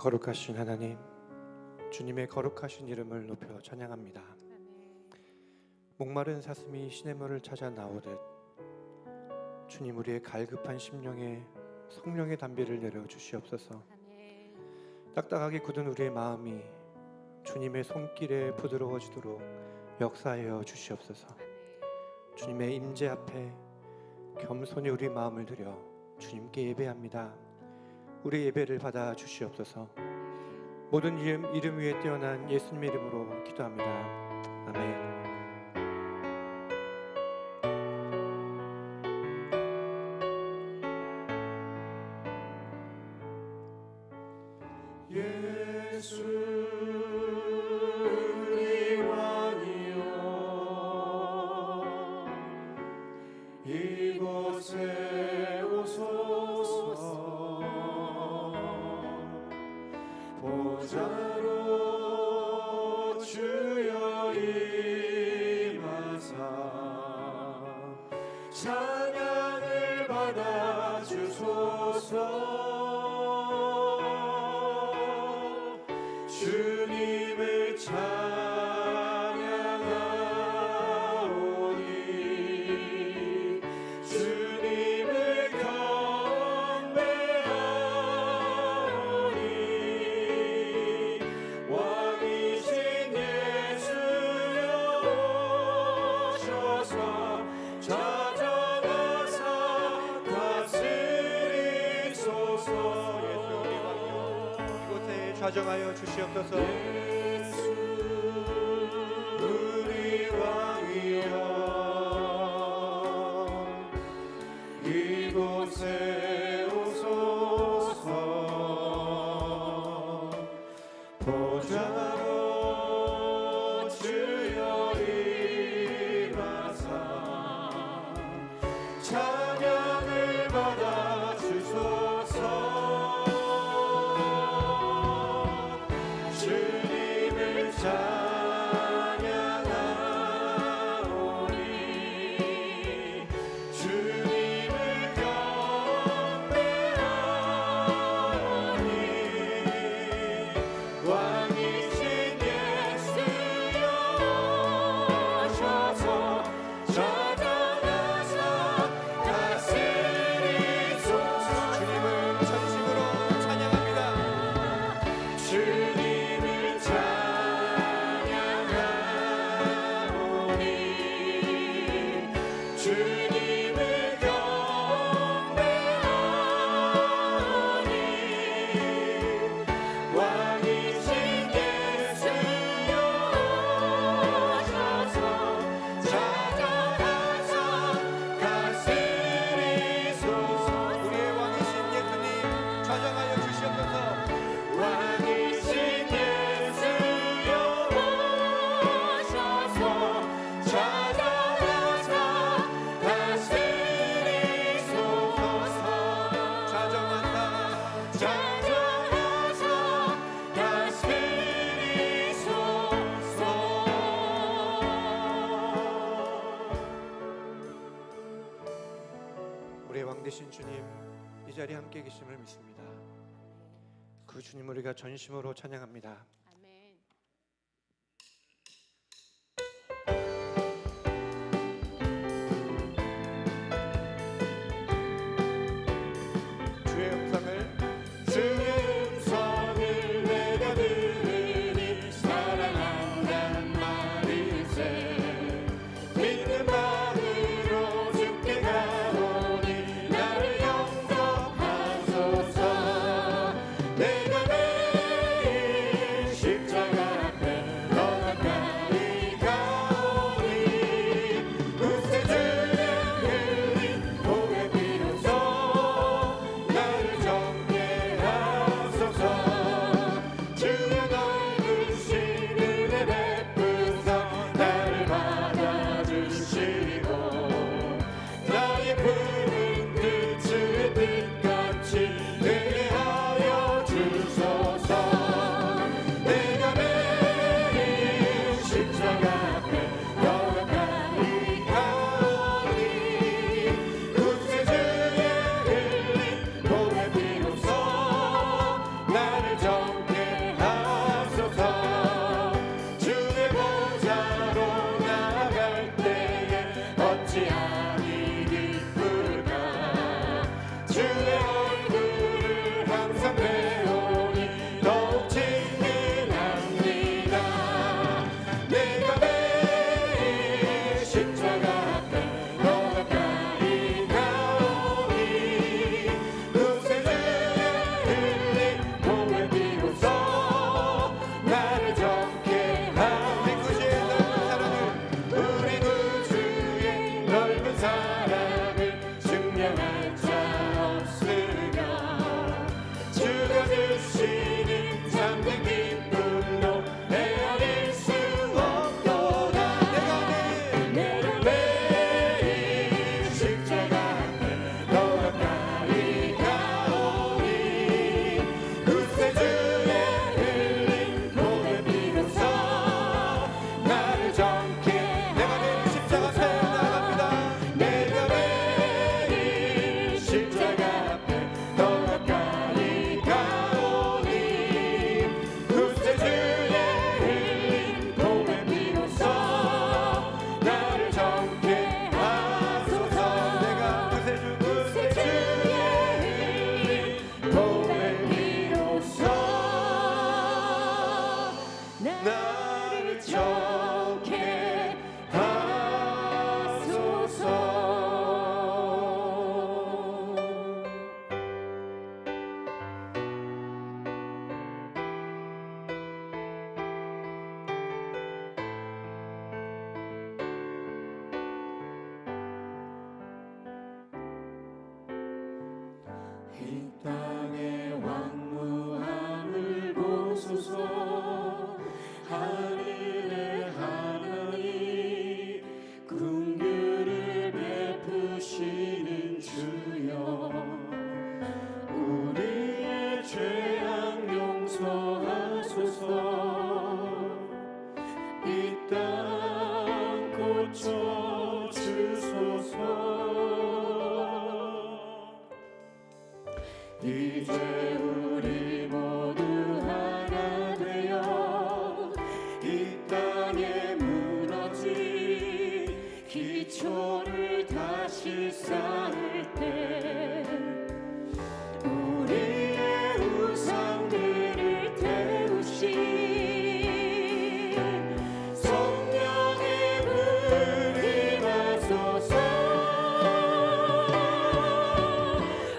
거룩하신 하나님, 주님의 거룩하신 이름을 높여 찬양합니다. 목마른 사슴이 시냇물을 찾아 나오듯 주님, 우리의 갈급한 심령에 성령의 담비를 내려 주시옵소서. 딱딱하게 굳은 우리의 마음이 주님의 손길에 부드러워지도록 역사하여 주시옵소서. 주님의 임재 앞에 겸손히 우리 마음을 들여 주님께 예배합니다. 우리 예배를 받아 주시옵소서. 모든 이름 위에 뛰어난 예수님의 이름으로 기도합니다. 아멘. 이곳에 오소서. 보좌로 주여 임하사 찬양을 받아 주소서. 주님을 찬양하오니 주님을 경배하오니 왕이신 예수여 오셔서 찾아가사 다스리소서. 이곳에 좌정하여 주시옵소서. 예수 우리 왕이여 이곳에 오소서. 보좌로 주여 임하사 찬양을 받아 주소서. 주님을 찬양하오니 주님을 경배하오니 왕이신 예수여 오셔서 찾아가사 다스리소서. 주님을 전심으로 찬양합니다. 주님을 찬양하오니 주님을 경배하오니 왕이신 예수여 오셔서 찾아가사 다스리소서. 우리의 왕이신 예수님, 좌정하여 주시옵소서. 왕이신 예수여 오셔서 찾아가사 다스리소서. 좌정한다. 찾아가사 다스리소서. 우리의 왕 되신 주님, 이 자리에 함께 계심을 믿습니다. 그 주님 우리가 전심으로 찬양합니다. 아멘. 주의 음성을 주의 음성을 내가 들으니 사랑한단 말일세. 믿는 마음으로 주께 가오니 나를 영접하소서. 내가 매일 이 땅의 왕무함을 보소서. 하늘의 하나님 긍휼을 베푸시는 주여, 우리의 죄악 용서하소서. 이 땅 고쳐 주소서. 이제 우리 모두 하나 되어 이 땅에 무너진 기초를 다시 쌓을 때 우리의 우상들을 태우시 성령의 불이 임하소서.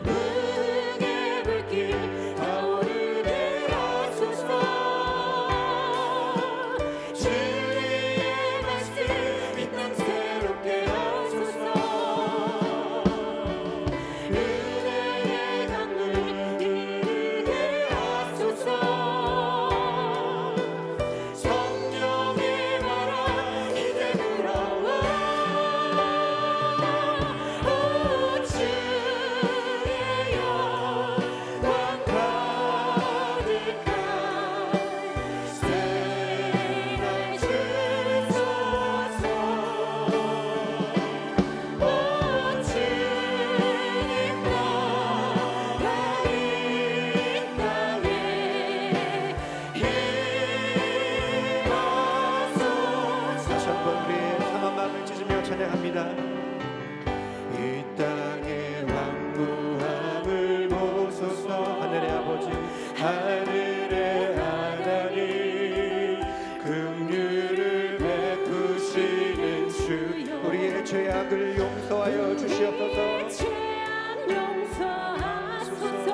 능의 불길 타오르게 하소서. 진리의 말씀 이 땅 새롭게 하소서. 은혜의 강물 이르게 하소서. 성령의 바람 이제 불어와. 오 주의 영광 가득한 새날 주소서. 오 주님 나라 이 땅에 임하소서. 다시 한번 우리의 상한 마음을 찢으며 찬양합니다. 이 땅의 왕무함을 보소서. 하늘의 아버지 하늘의 하나님 긍휼을 베푸시는 주, 우리의 죄악을 용서하여 주시옵소서. 죄악 용서하소서.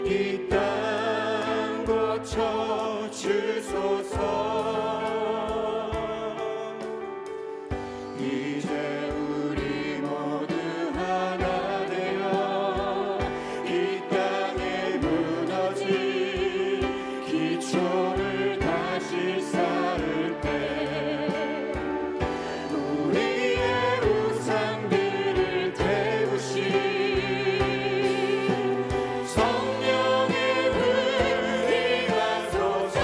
이 땅 고쳐 주소서. 이제 우리 모두 하나 되어 이 땅에 무너진 기초를 다시 쌓을 때 우리의 우상들을 태우시 성령의 불이 임하소서.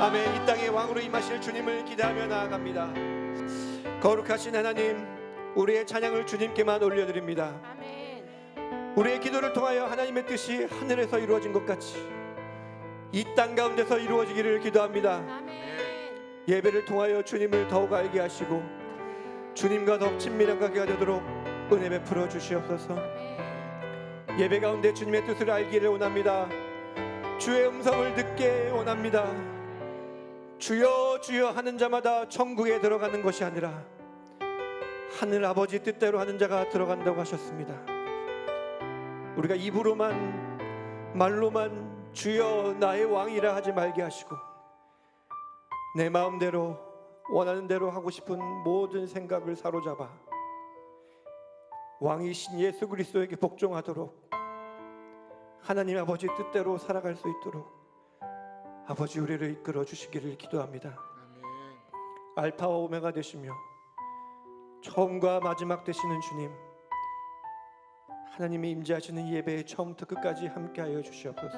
아멘. 이 땅의 왕으로 임하실 주님을 기대하며 나아갑니다. 거룩하신 하나님, 우리의 찬양을 주님께만 올려드립니다. 아멘. 우리의 기도를 통하여 하나님의 뜻이 하늘에서 이루어진 것 같이 이 땅 가운데서 이루어지기를 기도합니다. 아멘. 예배를 통하여 주님을 더욱 알게 하시고 주님과 더욱 친밀한 관계가 되도록 은혜 베풀어 주시옵소서. 예배 가운데 주님의 뜻을 알기를 원합니다. 주의 음성을 듣게 원합니다. 주여 주여 하는 자마다 천국에 들어가는 것이 아니라 하늘 아버지 뜻대로 하는 자가 들어간다고 하셨습니다. 우리가 입으로만 말로만 주여 나의 왕이라 하지 말게 하시고 내 마음대로 원하는 대로 하고 싶은 모든 생각을 사로잡아 왕이신 예수 그리스도에게 복종하도록 하나님 아버지 뜻대로 살아갈 수 있도록 아버지 우리를 이끌어 주시기를 기도합니다. 알파와 오메가 되시며 처음과 마지막 되시는 주님, 하나님이 임재하시는 예배의 처음부터 끝까지 함께하여 주시옵소서.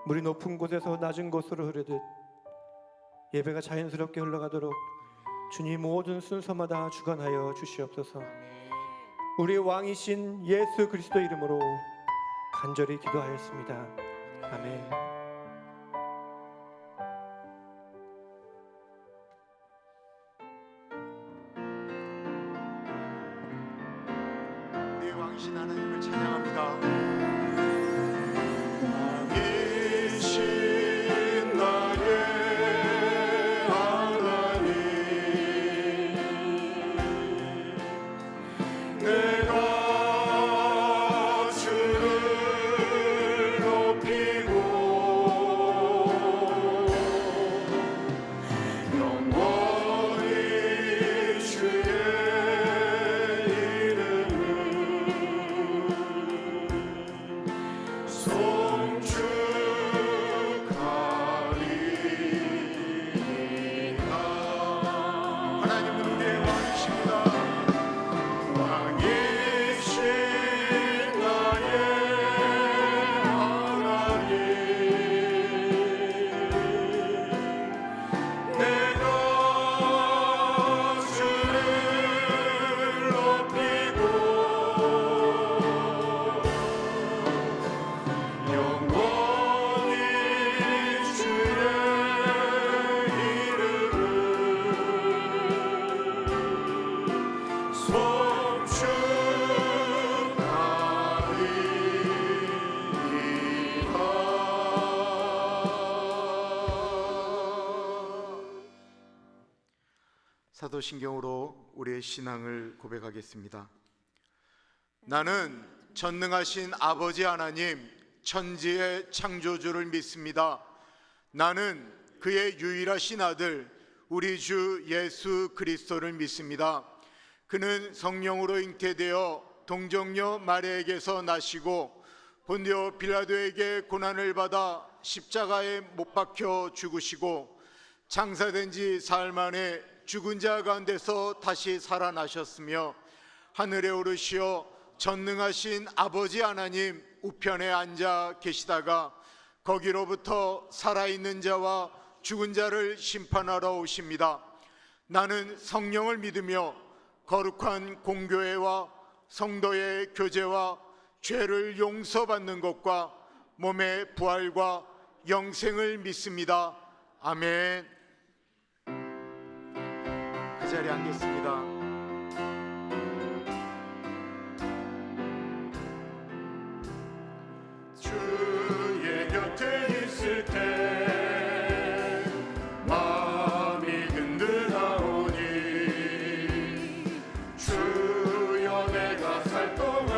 물이 높은 곳에서 낮은 곳으로 흐르듯 예배가 자연스럽게 흘러가도록 주님 모든 순서마다 주관하여 주시옵소서. 우리의 왕이신 예수 그리스도 이름으로 간절히 기도하였습니다. 아멘. 우리의 왕이신 하나님을 찬양합니다. 왕이신 나의 하나님, 내가 주를 높이고 영원히 주의 하나님은 우리의 왕이십니다. 왕이신 나의 하나님, 내가 주를 높이고 영원히 주의 사도신경으로 우리의 신앙을 고백하겠습니다. 나는 전능하신 아버지 하나님 천지의 창조주를 믿습니다. 나는 그의 유일하신 아들 우리 주 예수 그리스도를 믿습니다. 그는 성령으로 잉태되어 동정녀 마리아에게서 나시고 본디오 빌라도에게 고난을 받아 십자가에 못 박혀 죽으시고 장사된 지 사흘 만에 죽은 자 가운데서 다시 살아나셨으며 하늘에 오르시어 전능하신 아버지 하나님 우편에 앉아 계시다가 거기로부터 살아있는 자와 죽은 자를 심판하러 오십니다. 나는 성령을 믿으며 거룩한 공교회와 성도의 교제와 죄를 용서받는 것과 몸의 부활과 영생을 믿습니다. 아멘. 그 자리에 앉겠습니다. 주의 곁에 있을 때 마음이 든든하오니 주여 내가 살 동안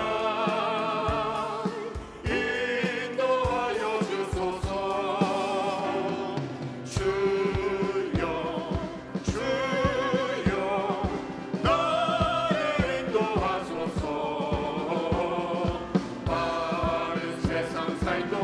인도하여 주소서. 주여 나를 인도하소서. 바른 세상 살 동안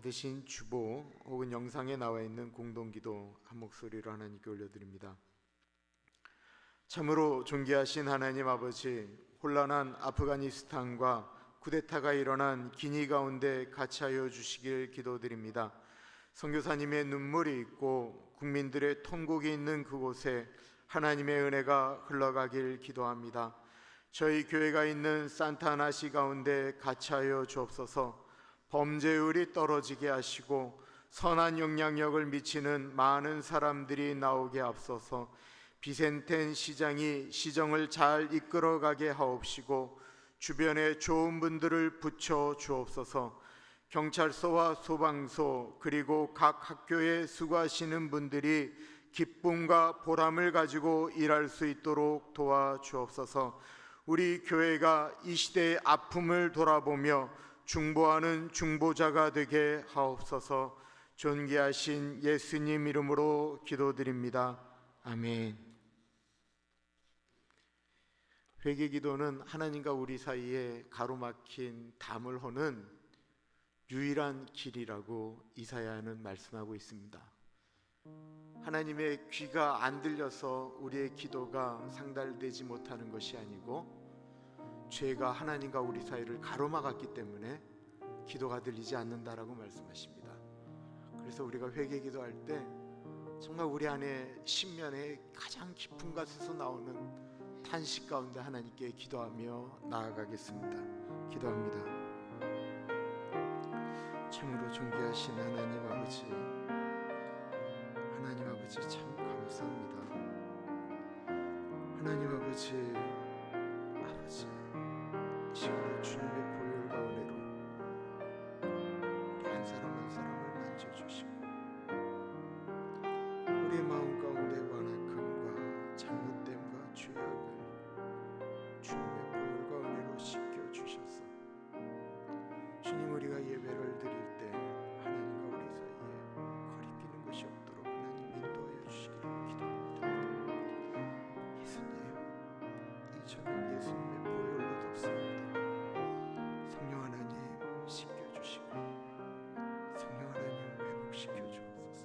받으신 주보 혹은 영상에 나와 있는 공동기도 한 목소리로 하나님께 올려드립니다. 참으로 존귀하신 하나님 아버지, 혼란한 아프가니스탄과 쿠데타가 일어난 기니 가운데 같이하여 주시길 기도드립니다. 선교사님의 눈물이 있고 국민들의 통곡이 있는 그곳에 하나님의 은혜가 흘러가길 기도합니다. 저희 교회가 있는 산타나시 가운데 같이하여 주옵소서. 범죄율이 떨어지게 하시고 선한 영향력을 미치는 많은 사람들이 나오게 앞서서 비센텐 시장이 시정을 잘 이끌어가게 하옵시고 주변에 좋은 분들을 붙여 주옵소서. 경찰서와 소방서 그리고 각 학교에 수고하시는 분들이 기쁨과 보람을 가지고 일할 수 있도록 도와주옵소서. 우리 교회가 이 시대의 아픔을 돌아보며 중보하는 중보자가 되게 하옵소서. 존귀하신 예수님 이름으로 기도드립니다. 아멘. 회개기도는 하나님과 우리 사이에 가로막힌 담을 허는 유일한 길이라고 이사야는 말씀하고 있습니다. 하나님의 귀가 안 들려서 우리의 기도가 상달되지 못하는 것이 아니고 죄가 하나님과 우리 사이를 가로막았기 때문에 기도가 들리지 않는다라고 말씀하십니다. 그래서 우리가 회개기도할 때 정말 우리 안에 신면의 가장 깊은 곳에서 나오는 탄식 가운데 하나님께 기도하며 나아가겠습니다. 기도합니다. 참으로 존귀하신 하나님 아버지, 하나님 아버지 참 감사합니다. 하나님 아버지, 시간에 주님의 보혈과 은혜로 우리 한 사람 한 사람을 만져주시고 우리의 마음 가운데 완악함과 잘못됨과 죄악을 주님의 보혈과 은혜로 씻겨주셔서 주님, 우리가 예배를 드릴 때 하나님과 우리 사이에 거리끼는 것이 없도록 하나님 인도하여 주시기를 기도합니다. 예수님, 이 저녁 예수님의 보혈로 덮습니다. 성령 하나님 씻겨주시고 성령 하나님 회복시켜 주옵소서.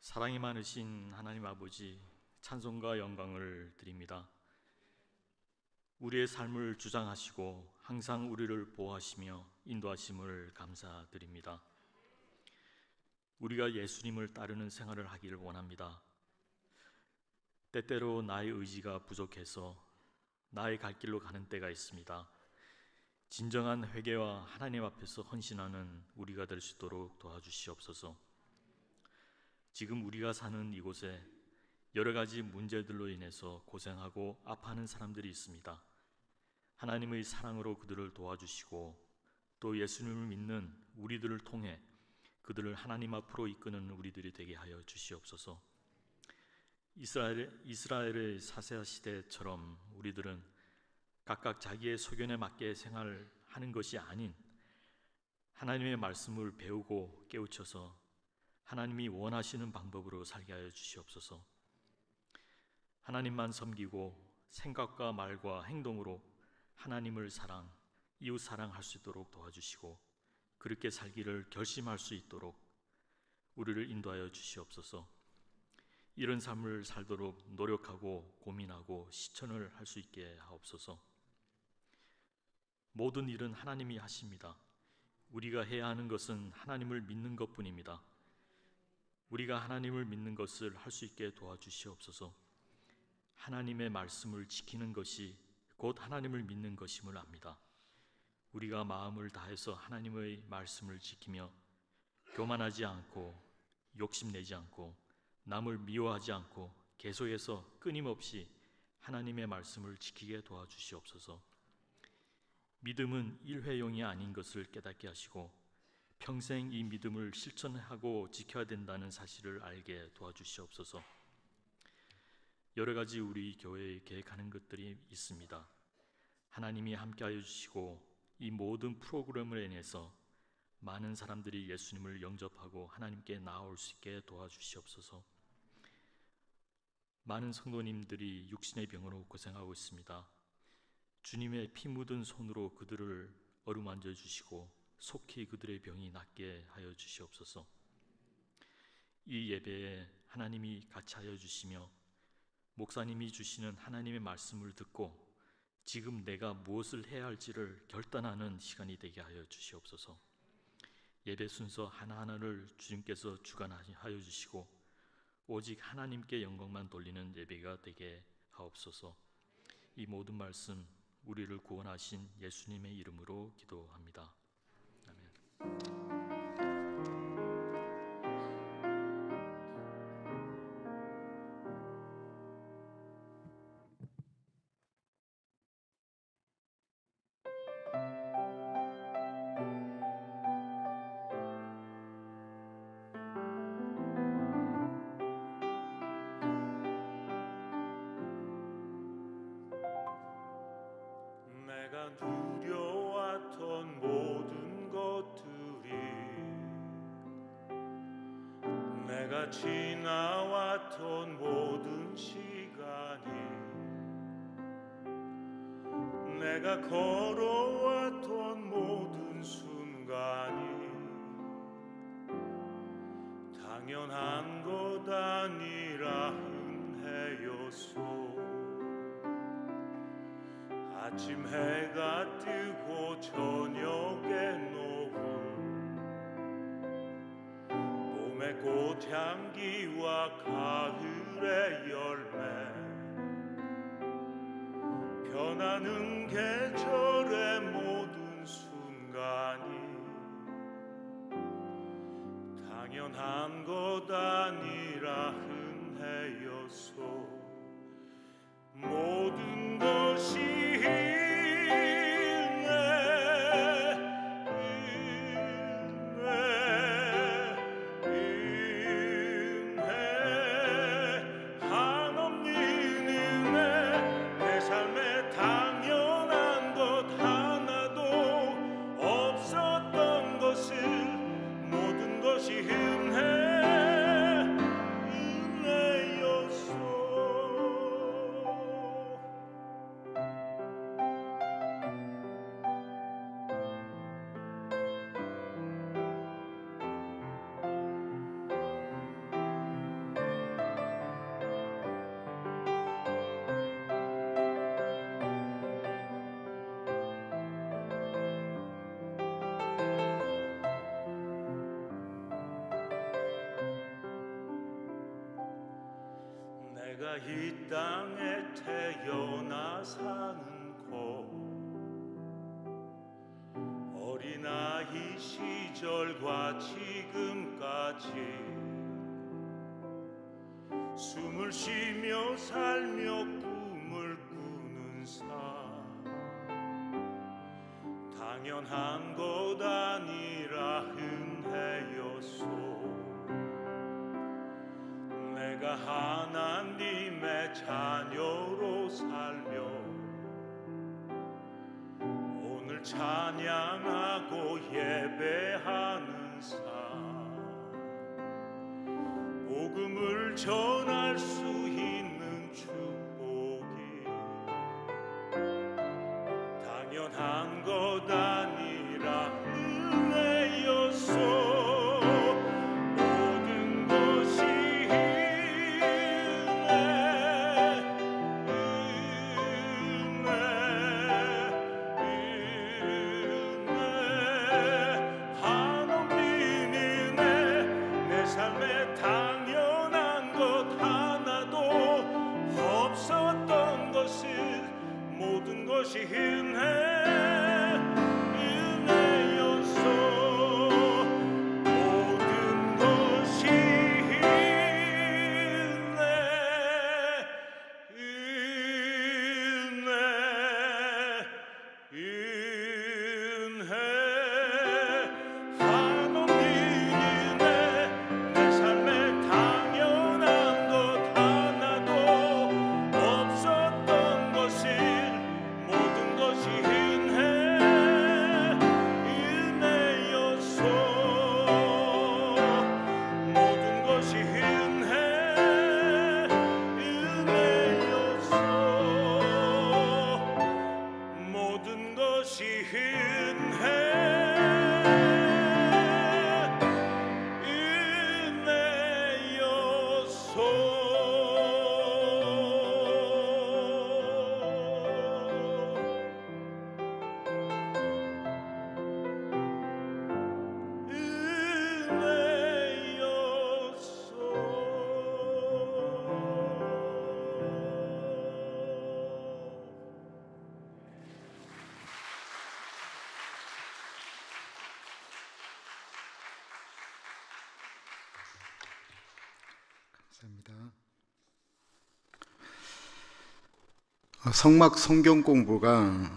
사랑이 많으신 하나님 아버지, 찬송과 영광을 드립니다. 우리의 삶을 주장하시고 항상 우리를 보호하시며 인도하심을 감사드립니다. 우리가 예수님을 따르는 생활을 하기를 원합니다. 때때로 나의 의지가 부족해서 나의 갈 길로 가는 때가 있습니다. 진정한 회개와 하나님 앞에서 헌신하는 우리가 될 수 있도록 도와주시옵소서. 지금 우리가 사는 이곳에 여러 가지 문제들로 인해서 고생하고 아파하는 사람들이 있습니다. 하나님의 사랑으로 그들을 도와주시고 또 예수님을 믿는 우리들을 통해 그들을 하나님 앞으로 이끄는 우리들이 되게 하여 주시옵소서. 이스라엘의 사사 시대처럼 우리들은 각각 자기의 소견에 맞게 생활하는 것이 아닌 하나님의 말씀을 배우고 깨우쳐서 하나님이 원하시는 방법으로 살게 하여 주시옵소서. 하나님만 섬기고 생각과 말과 행동으로 하나님을 사랑, 이웃 사랑할 수 있도록 도와주시고 그렇게 살기를 결심할 수 있도록 우리를 인도하여 주시옵소서. 이런 삶을 살도록 노력하고 고민하고 실천을 할 수 있게 하옵소서. 모든 일은 하나님이 하십니다. 우리가 해야 하는 것은 하나님을 믿는 것뿐입니다. 우리가 하나님을 믿는 것을 할 수 있게 도와주시옵소서. 하나님의 말씀을 지키는 것이 곧 하나님을 믿는 것임을 압니다. 우리가 마음을 다해서 하나님의 말씀을 지키며 교만하지 않고 욕심내지 않고 남을 미워하지 않고 계속해서 끊임없이 하나님의 말씀을 지키게 도와주시옵소서. 믿음은 일회용이 아닌 것을 깨닫게 하시고 평생 이 믿음을 실천하고 지켜야 된다는 사실을 알게 도와주시옵소서. 여러 가지 우리 교회에 계획하는 것들이 있습니다. 하나님이 함께하여 주시고 이 모든 프로그램을 인해서 많은 사람들이 예수님을 영접하고 하나님께 나아올 수 있게 도와주시옵소서. 많은 성도님들이 육신의 병으로 고생하고 있습니다. 주님의 피 묻은 손으로 그들을 어루만져 주시고 속히 그들의 병이 낫게 하여 주시옵소서. 이 예배에 하나님이 같이 하여 주시며 목사님이 주시는 하나님의 말씀을 듣고 지금 내가 무엇을 해야 할지를 결단하는 시간이 되게 하여 주시옵소서. 예배 순서 하나하나를 주님께서 주관하여 주시고 오직 하나님께 영광만 돌리는 예배가 되게 하옵소서. 이 모든 말씀 우리를 구원하신 예수님의 이름으로 기도합니다. 아멘. 내가 두려웠던 모든 것들이 내가 지나왔던 모든 시간이 내가 걸어왔던 모든 순간이 당연한 것 아니라 은혜였소. 아침 해가 뜨고 저녁에 노을 봄의 꽃향기와 가을의 열매 변하는 계절의 모든 순간이 당연한 것 아니라 은혜였소. 모든 것이 내가 이 땅에 태어나 사는 곳 어린아이 시절과 지금까지 숨을 쉬며 살며 꿈을 꾸는 삶 당연한 것 아니라 은혜였소. 내가 하나님의 자녀로 살며 오늘 찬양하고 예배하는 삶 복음을 전할 수 있는 축복이 당연한 것 아니라 은혜였소. 삶에 당연한 것 하나도 감사합니다. 성막 성경 공부가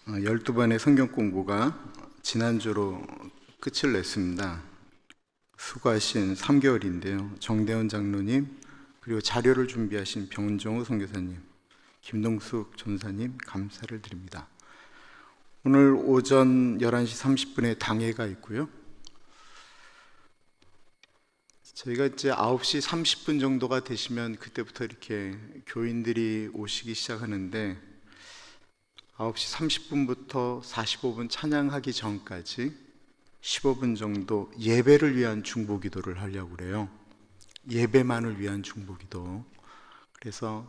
12번의 성경 공부가 지난주로 끝을 냈습니다. 수고하신 3개월인데요. 정대원 장로님, 그리고 자료를 준비하신 병은정우 선교사님, 김동숙 전사님 감사를 드립니다. 오늘 오전 11시 30분에 당회가 있고요. 저희가 이제 9시 30분 정도가 되시면 그때부터 이렇게 교인들이 오시기 시작하는데 9시 30분부터 45분 찬양하기 전까지 15분 정도 예배를 위한 중보기도를 하려고 그래요. 예배만을 위한 중보기도. 그래서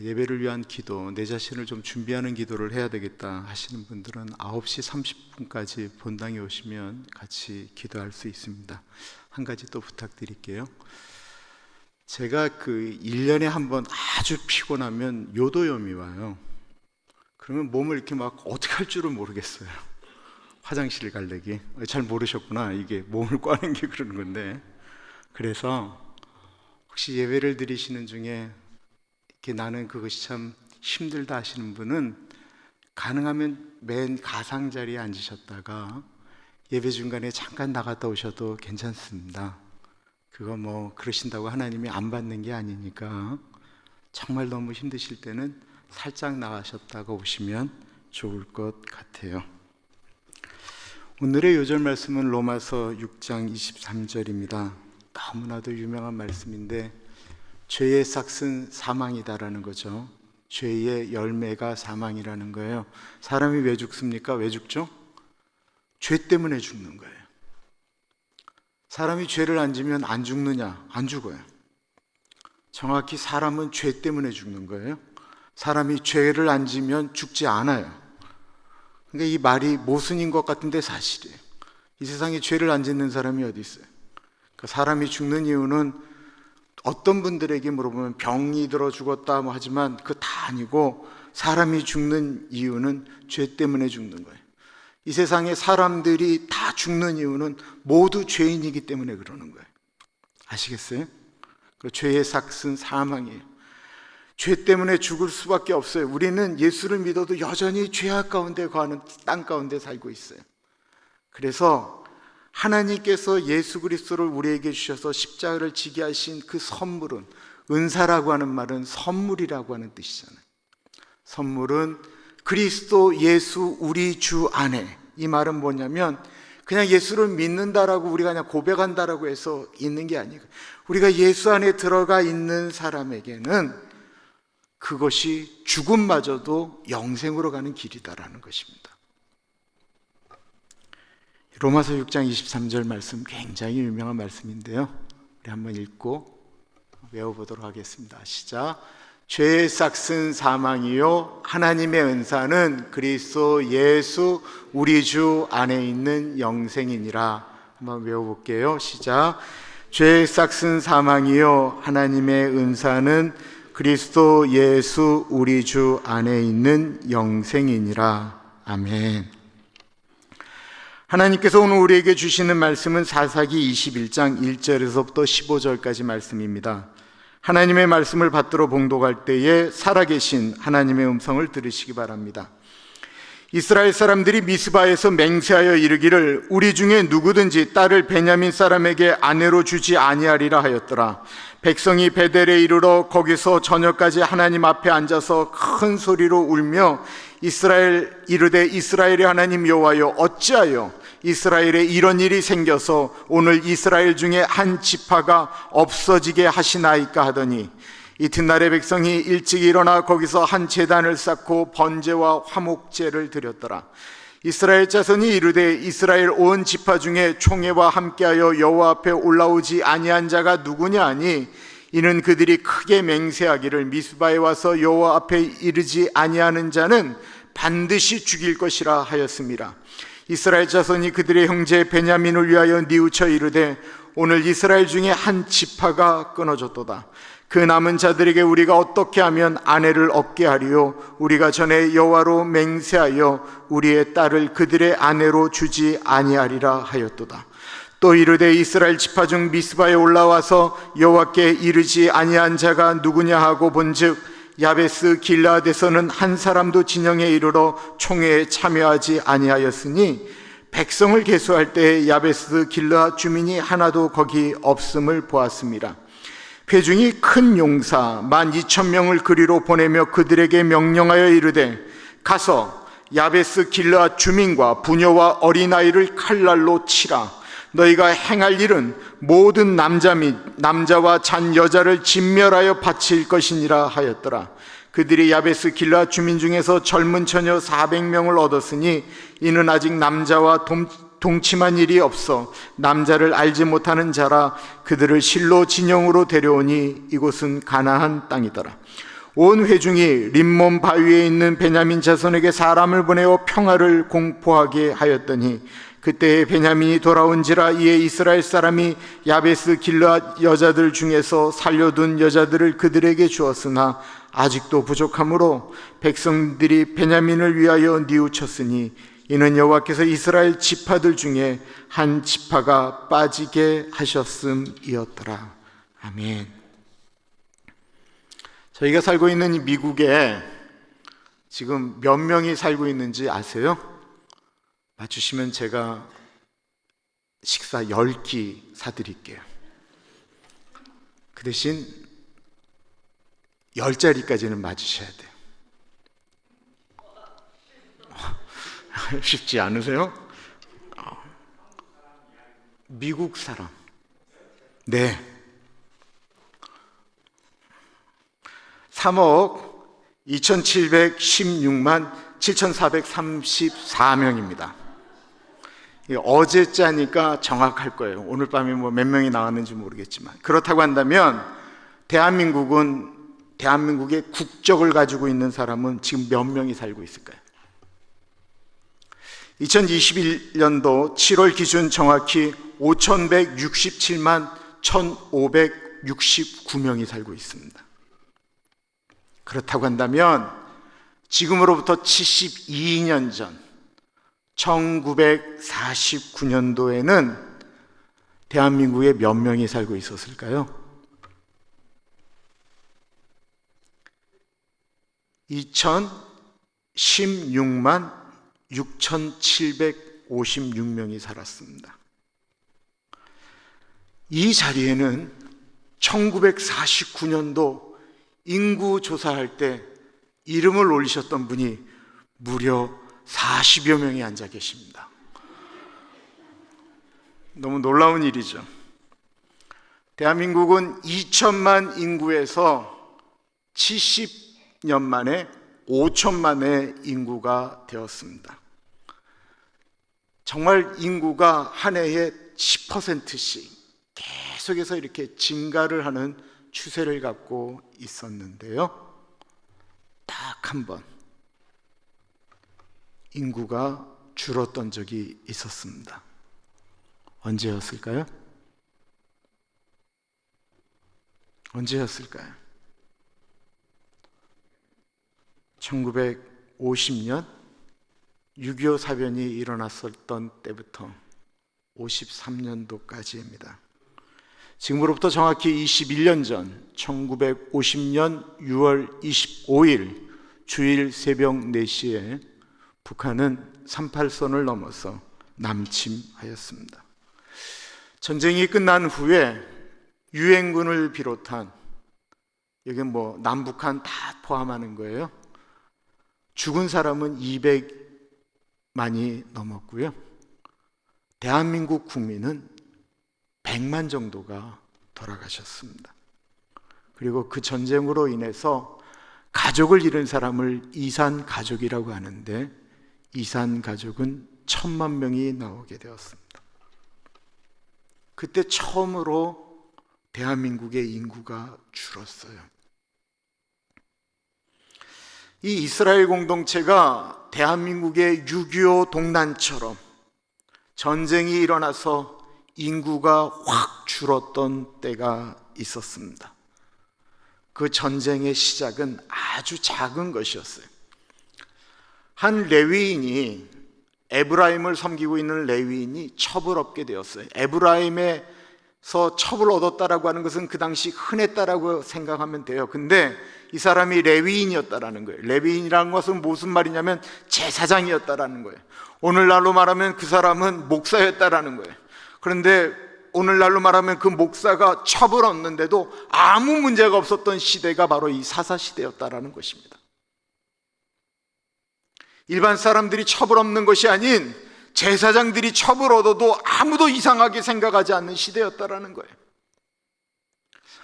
예배를 위한 기도, 내 자신을 좀 준비하는 기도를 해야 되겠다 하시는 분들은 9시 30분까지 본당에 오시면 같이 기도할 수 있습니다. 한 가지 또 부탁드릴게요. 제가 1년에 한 번 아주 피곤하면 요도염이 와요. 그러면 몸을 이렇게 막 어떻게 할 줄을 모르겠어요. 화장실 갈래기. 잘 모르셨구나. 이게 몸을 꽈는 게 그런 건데. 그래서 혹시 예배를 드리시는 중에 이렇게 나는 그것이 참 힘들다 하시는 분은 가능하면 맨 가상자리에 앉으셨다가 예배 중간에 잠깐 나갔다 오셔도 괜찮습니다. 그거 뭐 그러신다고 하나님이 안 받는 게 아니니까 정말 너무 힘드실 때는 살짝 나가셨다가 오시면 좋을 것 같아요. 오늘의 요절 말씀은 로마서 6장 23절입니다. 너무나도 유명한 말씀인데 죄의 싹은 사망이다라는 거죠. 죄의 열매가 사망이라는 거예요. 사람이 왜 죽습니까? 왜 죽죠? 죄 때문에 죽는 거예요. 사람이 죄를 안 지면 안 죽느냐? 안 죽어요. 정확히 사람은 죄 때문에 죽는 거예요. 사람이 죄를 안 지면 죽지 않아요. 그러니까 이 말이 모순인 것 같은데 사실이에요. 이 세상에 죄를 안 짓는 사람이 어디 있어요? 그러니까 사람이 죽는 이유는 어떤 분들에게 물어보면 병이 들어 죽었다 뭐 하지만 그거 다 아니고 사람이 죽는 이유는 죄 때문에 죽는 거예요. 이 세상에 사람들이 다 죽는 이유는 모두 죄인이기 때문에 그러는 거예요. 아시겠어요? 그 죄의 삭은 사망이에요. 죄 때문에 죽을 수밖에 없어요. 우리는 예수를 믿어도 여전히 죄악 가운데 거하는 땅 가운데 살고 있어요. 그래서 하나님께서 예수 그리스도를 우리에게 주셔서 십자가를 지게 하신 그 선물은, 은사라고 하는 말은 선물이라고 하는 뜻이잖아요. 선물은 그리스도 예수 우리 주 안에. 이 말은 뭐냐면 그냥 예수를 믿는다라고 우리가 그냥 고백한다라고 해서 있는 게 아니고 우리가 예수 안에 들어가 있는 사람에게는 그것이 죽음마저도 영생으로 가는 길이다라는 것입니다. 로마서 6장 23절 말씀 굉장히 유명한 말씀인데요. 우리 한번 읽고 외워보도록 하겠습니다. 시작. 죄의 싹은 사망이요 하나님의 은사는 그리스도 예수 우리 주 안에 있는 영생이니라. 한번 외워볼게요. 시작. 죄의 싹은 사망이요 하나님의 은사는 그리스도 예수 우리 주 안에 있는 영생이니라. 아멘. 하나님께서 오늘 우리에게 주시는 말씀은 사사기 21장 1절에서부터 15절까지 말씀입니다. 하나님의 말씀을 받들어 봉독할 때에 살아계신 하나님의 음성을 들으시기 바랍니다. 이스라엘 사람들이 미스바에서 맹세하여 이르기를 우리 중에 누구든지 딸을 베냐민 사람에게 아내로 주지 아니하리라 하였더라. 백성이 베델에 이르러 거기서 저녁까지 하나님 앞에 앉아서 큰 소리로 울며 이스라엘 이르되 이스라엘의 하나님 여호와여 어찌하여 이스라엘에 이런 일이 생겨서 오늘 이스라엘 중에 한 지파가 없어지게 하시나이까 하더니 이튿날에 백성이 일찍 일어나 거기서 한 제단을 쌓고 번제와 화목제를 드렸더라. 이스라엘 자손이 이르되 이스라엘 온 지파 중에 총회와 함께하여 여호와 앞에 올라오지 아니한 자가 누구냐 하니 이는 그들이 크게 맹세하기를 미스바에 와서 여호와 앞에 이르지 아니하는 자는 반드시 죽일 것이라 하였습니다. 이스라엘 자손이 그들의 형제 베냐민을 위하여 뉘우쳐 이르되 오늘 이스라엘 중에 한 지파가 끊어졌도다. 그 남은 자들에게 우리가 어떻게 하면 아내를 얻게 하리요? 우리가 전에 여호와로 맹세하여 우리의 딸을 그들의 아내로 주지 아니하리라 하였도다. 또 이르되 이스라엘 지파 중 미스바에 올라와서 여호와께 이르지 아니한 자가 누구냐 하고 본즉 야베스 길라앗에서는 한 사람도 진영에 이르러 총회에 참여하지 아니하였으니 백성을 계수할 때 야베스 길라앗 주민이 하나도 거기 없음을 보았습니다. 회중이 큰 용사 12,000명을 그리로 보내며 그들에게 명령하여 이르되 가서 야베스 길라앗 주민과 부녀와 어린아이를 칼날로 치라. 너희가 행할 일은 모든 남자 및 남자와 잔 여자를 진멸하여 바칠 것이니라 하였더라. 그들이 야베스 길라앗 주민 중에서 젊은 처녀 400명을 얻었으니 이는 아직 남자와 동침한 일이 없어 남자를 알지 못하는 자라. 그들을 실로 진영으로 데려오니 이곳은 가나안 땅이더라. 온 회중이 림몬 바위에 있는 베냐민 자손에게 사람을 보내어 평화를 공포하게 하였더니 그때 베냐민이 돌아온지라. 이에 이스라엘 사람이 야베스 길라앗 여자들 중에서 살려둔 여자들을 그들에게 주었으나 아직도 부족하므로 백성들이 베냐민을 위하여 뉘우쳤으니 이는 여호와께서 이스라엘 지파들 중에 한 지파가 빠지게 하셨음이었더라. 아멘. 저희가 살고 있는 이 미국에 지금 몇 명이 살고 있는지 아세요? 맞추시면 제가 식사 10끼 사드릴게요. 그 대신 10자리까지는 맞으셔야 돼요. 쉽지 않으세요? 미국 사람. 네. 3억 2,716만 7,434명입니다. 어제 짜니까 정확할 거예요. 오늘 밤에 뭐 몇 명이 나왔는지 모르겠지만. 그렇다고 한다면 대한민국의 국적을 가지고 있는 사람은 지금 몇 명이 살고 있을까요? 2021년도 7월 기준 정확히 5,167만 1,569명이 살고 있습니다. 그렇다고 한다면 지금으로부터 72년 전 1949년도에는 대한민국에 몇 명이 살고 있었을까요? 2,016만 6,756명이 살았습니다. 이 자리에는 1949년도 인구 조사할 때 이름을 올리셨던 분이 무려 40여 명이 앉아 계십니다. 너무 놀라운 일이죠. 대한민국은 2천만 인구에서 70년 만에 5천만의 인구가 되었습니다. 정말 인구가 한 해에 10%씩 계속해서 이렇게 증가를 하는 추세를 갖고 있었는데요. 딱 한 번 인구가 줄었던 적이 있었습니다. 언제였을까요? 언제였을까요? 1950년 6.25 사변이 일어났었던 때부터 53년도까지입니다. 지금으로부터 정확히 21년 전 1950년 6월 25일 주일 새벽 4시에 북한은 38선을 넘어서 남침하였습니다. 전쟁이 끝난 후에 유엔군을 비롯한, 여기 뭐 남북한 다 포함하는 거예요. 죽은 사람은 200만이 넘었고요. 대한민국 국민은 100만 정도가 돌아가셨습니다. 그리고 그 전쟁으로 인해서 가족을 잃은 사람을 이산 가족이라고 하는데, 이산 가족은 1,000만 명이 나오게 되었습니다. 그때 처음으로 대한민국의 인구가 줄었어요. 이 이스라엘 공동체가 대한민국의 6.25 동란처럼 전쟁이 일어나서 인구가 확 줄었던 때가 있었습니다. 그 전쟁의 시작은 아주 작은 것이었어요. 한 레위인이 에브라임을 섬기고 있는 레위인이 첩을 얻게 되었어요. 에브라임에서 첩을 얻었다라고 하는 것은 그 당시 흔했다라고 생각하면 돼요. 근데 이 사람이 레위인이었다라는 거예요. 레위인이라는 것은 무슨 말이냐면 제사장이었다라는 거예요. 오늘날로 말하면 그 사람은 목사였다라는 거예요. 그런데 오늘날로 말하면 그 목사가 첩을 얻는데도 아무 문제가 없었던 시대가 바로 이 사사 시대였다라는 것입니다. 일반 사람들이 첩을 얻는 것이 아닌 제사장들이 첩을 얻어도 아무도 이상하게 생각하지 않는 시대였다라는 거예요.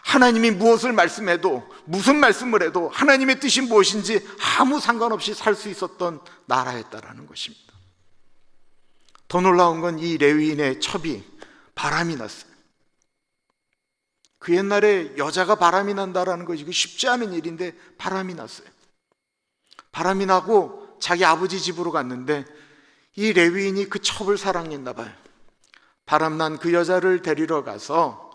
하나님이 무엇을 말씀해도, 무슨 말씀을 해도 하나님의 뜻이 무엇인지 아무 상관없이 살 수 있었던 나라였다라는 것입니다. 더 놀라운 건 이 레위인의 첩이 바람이 났어요. 그 옛날에 여자가 바람이 난다라는 것이 쉽지 않은 일인데 바람이 났어요. 바람이 나고 자기 아버지 집으로 갔는데 이 레위인이 그 첩을 사랑했나 봐요. 바람난 그 여자를 데리러 가서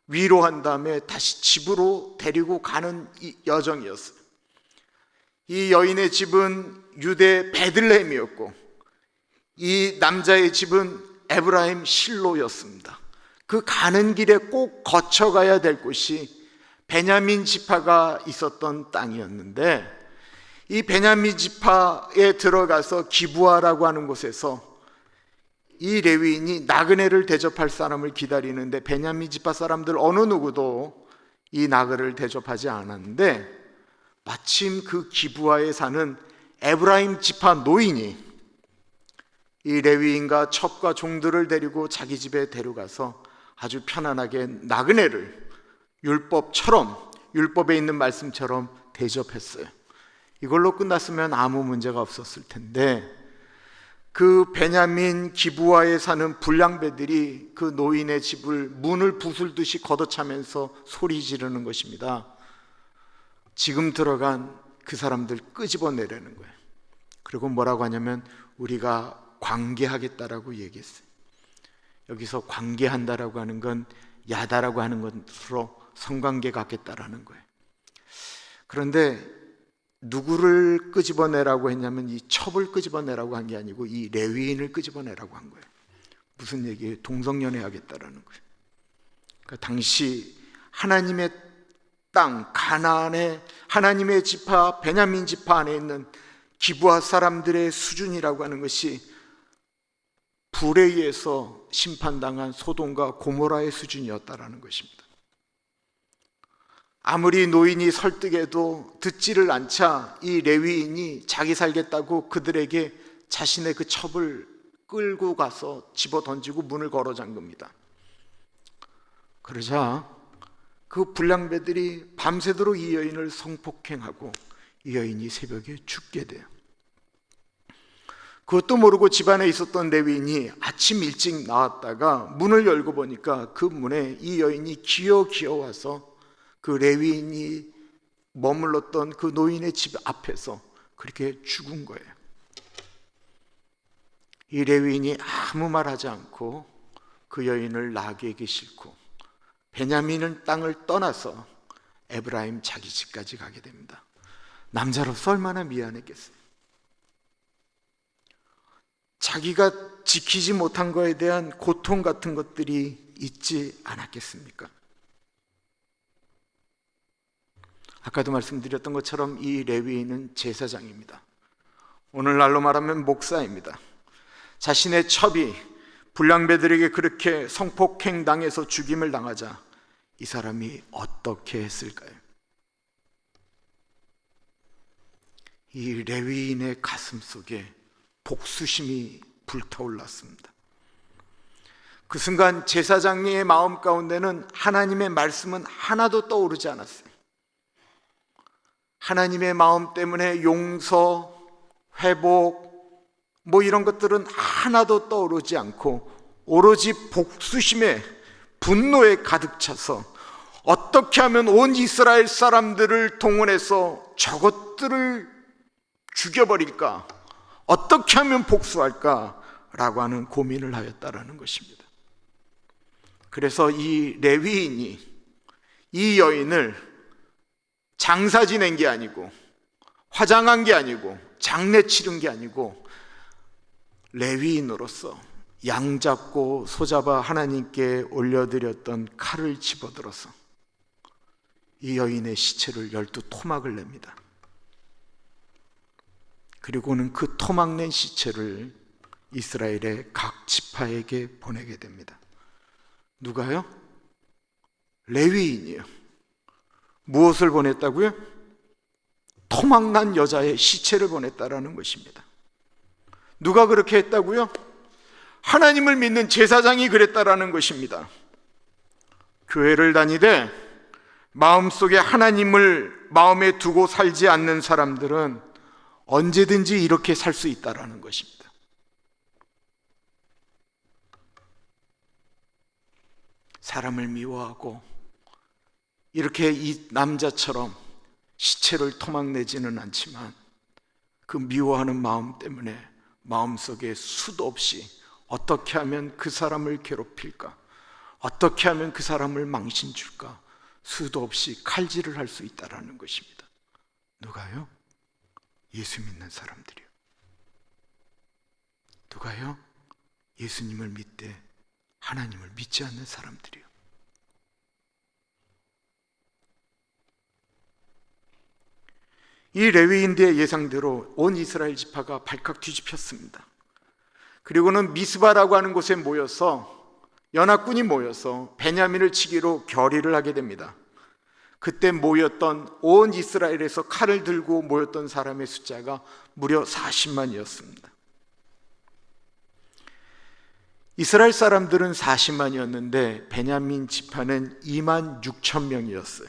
위로한 다음에 다시 집으로 데리고 가는 이 여정이었어요. 이 여인의 집은 유대 베들레헴이었고 이 남자의 집은 에브라임 실로였습니다. 그 가는 길에 꼭 거쳐가야 될 곳이 베냐민 지파가 있었던 땅이었는데 이 베냐민 지파에 들어가서 기브아라고 하는 곳에서 이 레위인이 나그네를 대접할 사람을 기다리는데 베냐민 지파 사람들 어느 누구도 이 나그네를 대접하지 않았는데 마침 그 기브아에 사는 에브라임 지파 노인이 이 레위인과 첩과 종들을 데리고 자기 집에 데려가서 아주 편안하게 나그네를 율법에 있는 말씀처럼 대접했어요. 이걸로 끝났으면 아무 문제가 없었을 텐데 그 베냐민 기브아에 사는 불량배들이 그 노인의 집을 문을 부술듯이 걷어차면서 소리 지르는 것입니다. 지금 들어간 그 사람들 끄집어내려는 거예요. 그리고 뭐라고 하냐면 우리가 관계하겠다라고 얘기했어요. 여기서 관계한다라고 하는 건 야다라고 하는 것으로 성관계 갖겠다라는 거예요. 그런데 누구를 끄집어내라고 했냐면 이 첩을 끄집어내라고 한 게 아니고 이 레위인을 끄집어내라고 한 거예요. 무슨 얘기예요? 동성연애 하겠다라는 거예요. 그러니까 당시 하나님의 땅 가나안의 하나님의 지파 베냐민 지파 안에 있는 기브아 사람들의 수준이라고 하는 것이 불에 의해서 심판당한 소돔과 고모라의 수준이었다라는 것입니다. 아무리 노인이 설득해도 듣지를 않자 이 레위인이 자기 살겠다고 그들에게 자신의 그 첩을 끌고 가서 집어 던지고 문을 걸어 잠깁니다. 그러자 그 불량배들이 밤새도록 이 여인을 성폭행하고 이 여인이 새벽에 죽게 돼요. 그것도 모르고 집안에 있었던 레위인이 아침 일찍 나왔다가 문을 열고 보니까 그 문에 이 여인이 기어 와서 그 레위인이 머물렀던 그 노인의 집 앞에서 그렇게 죽은 거예요. 이 레위인이 아무 말 하지 않고 그 여인을 나귀에게 싣고 베냐민 땅을 떠나서 에브라임 자기 집까지 가게 됩니다. 남자로서 얼마나 미안했겠어요. 자기가 지키지 못한 것에 대한 고통 같은 것들이 있지 않았겠습니까? 아까도 말씀드렸던 것처럼 이 레위인은 제사장입니다. 오늘날로 말하면 목사입니다. 자신의 첩이 불량배들에게 그렇게 성폭행 당해서 죽임을 당하자 이 사람이 어떻게 했을까요? 이 레위인의 가슴 속에 복수심이 불타올랐습니다. 그 순간 제사장의 마음 가운데는 하나님의 말씀은 하나도 떠오르지 않았어요. 하나님의 마음 때문에 용서, 회복, 이런 것들은 하나도 떠오르지 않고 오로지 복수심에 분노에 가득 차서 어떻게 하면 온 이스라엘 사람들을 동원해서 저것들을 죽여버릴까? 어떻게 하면 복수할까라고 하는 고민을 하였다라는 것입니다. 그래서 이 레위인이 이 여인을 장사 지낸 게 아니고 화장한 게 아니고 장례 치른 게 아니고 레위인으로서 양 잡고 소 잡아 하나님께 올려드렸던 칼을 집어들어서 이 여인의 시체를 12토막을 냅니다. 그리고는 그 토막낸 시체를 이스라엘의 각 지파에게 보내게 됩니다. 누가요? 레위인이요. 무엇을 보냈다고요? 토막난 여자의 시체를 보냈다라는 것입니다. 누가 그렇게 했다고요? 하나님을 믿는 제사장이 그랬다라는 것입니다. 교회를 다니되 마음속에 하나님을 마음에 두고 살지 않는 사람들은 언제든지 이렇게 살 수 있다라는 것입니다. 사람을 미워하고 이렇게 이 남자처럼 시체를 토막내지는 않지만 그 미워하는 마음 때문에 마음속에 수도 없이 어떻게 하면 그 사람을 괴롭힐까, 어떻게 하면 그 사람을 망신 줄까 수도 없이 칼질을 할 수 있다라는 것입니다. 누가요? 예수 믿는 사람들이요. 누가요? 예수님을 믿되 하나님을 믿지 않는 사람들이요. 이 레위인들의 예상대로 온 이스라엘 지파가 발칵 뒤집혔습니다. 그리고는 미스바라고 하는 곳에 모여서 연합군이 모여서 베냐민을 치기로 결의를 하게 됩니다. 그때 모였던 온 이스라엘에서 칼을 들고 모였던 사람의 숫자가 무려 40만이었습니다. 이스라엘 사람들은 40만이었는데 베냐민 지파는 2만 6천 명이었어요.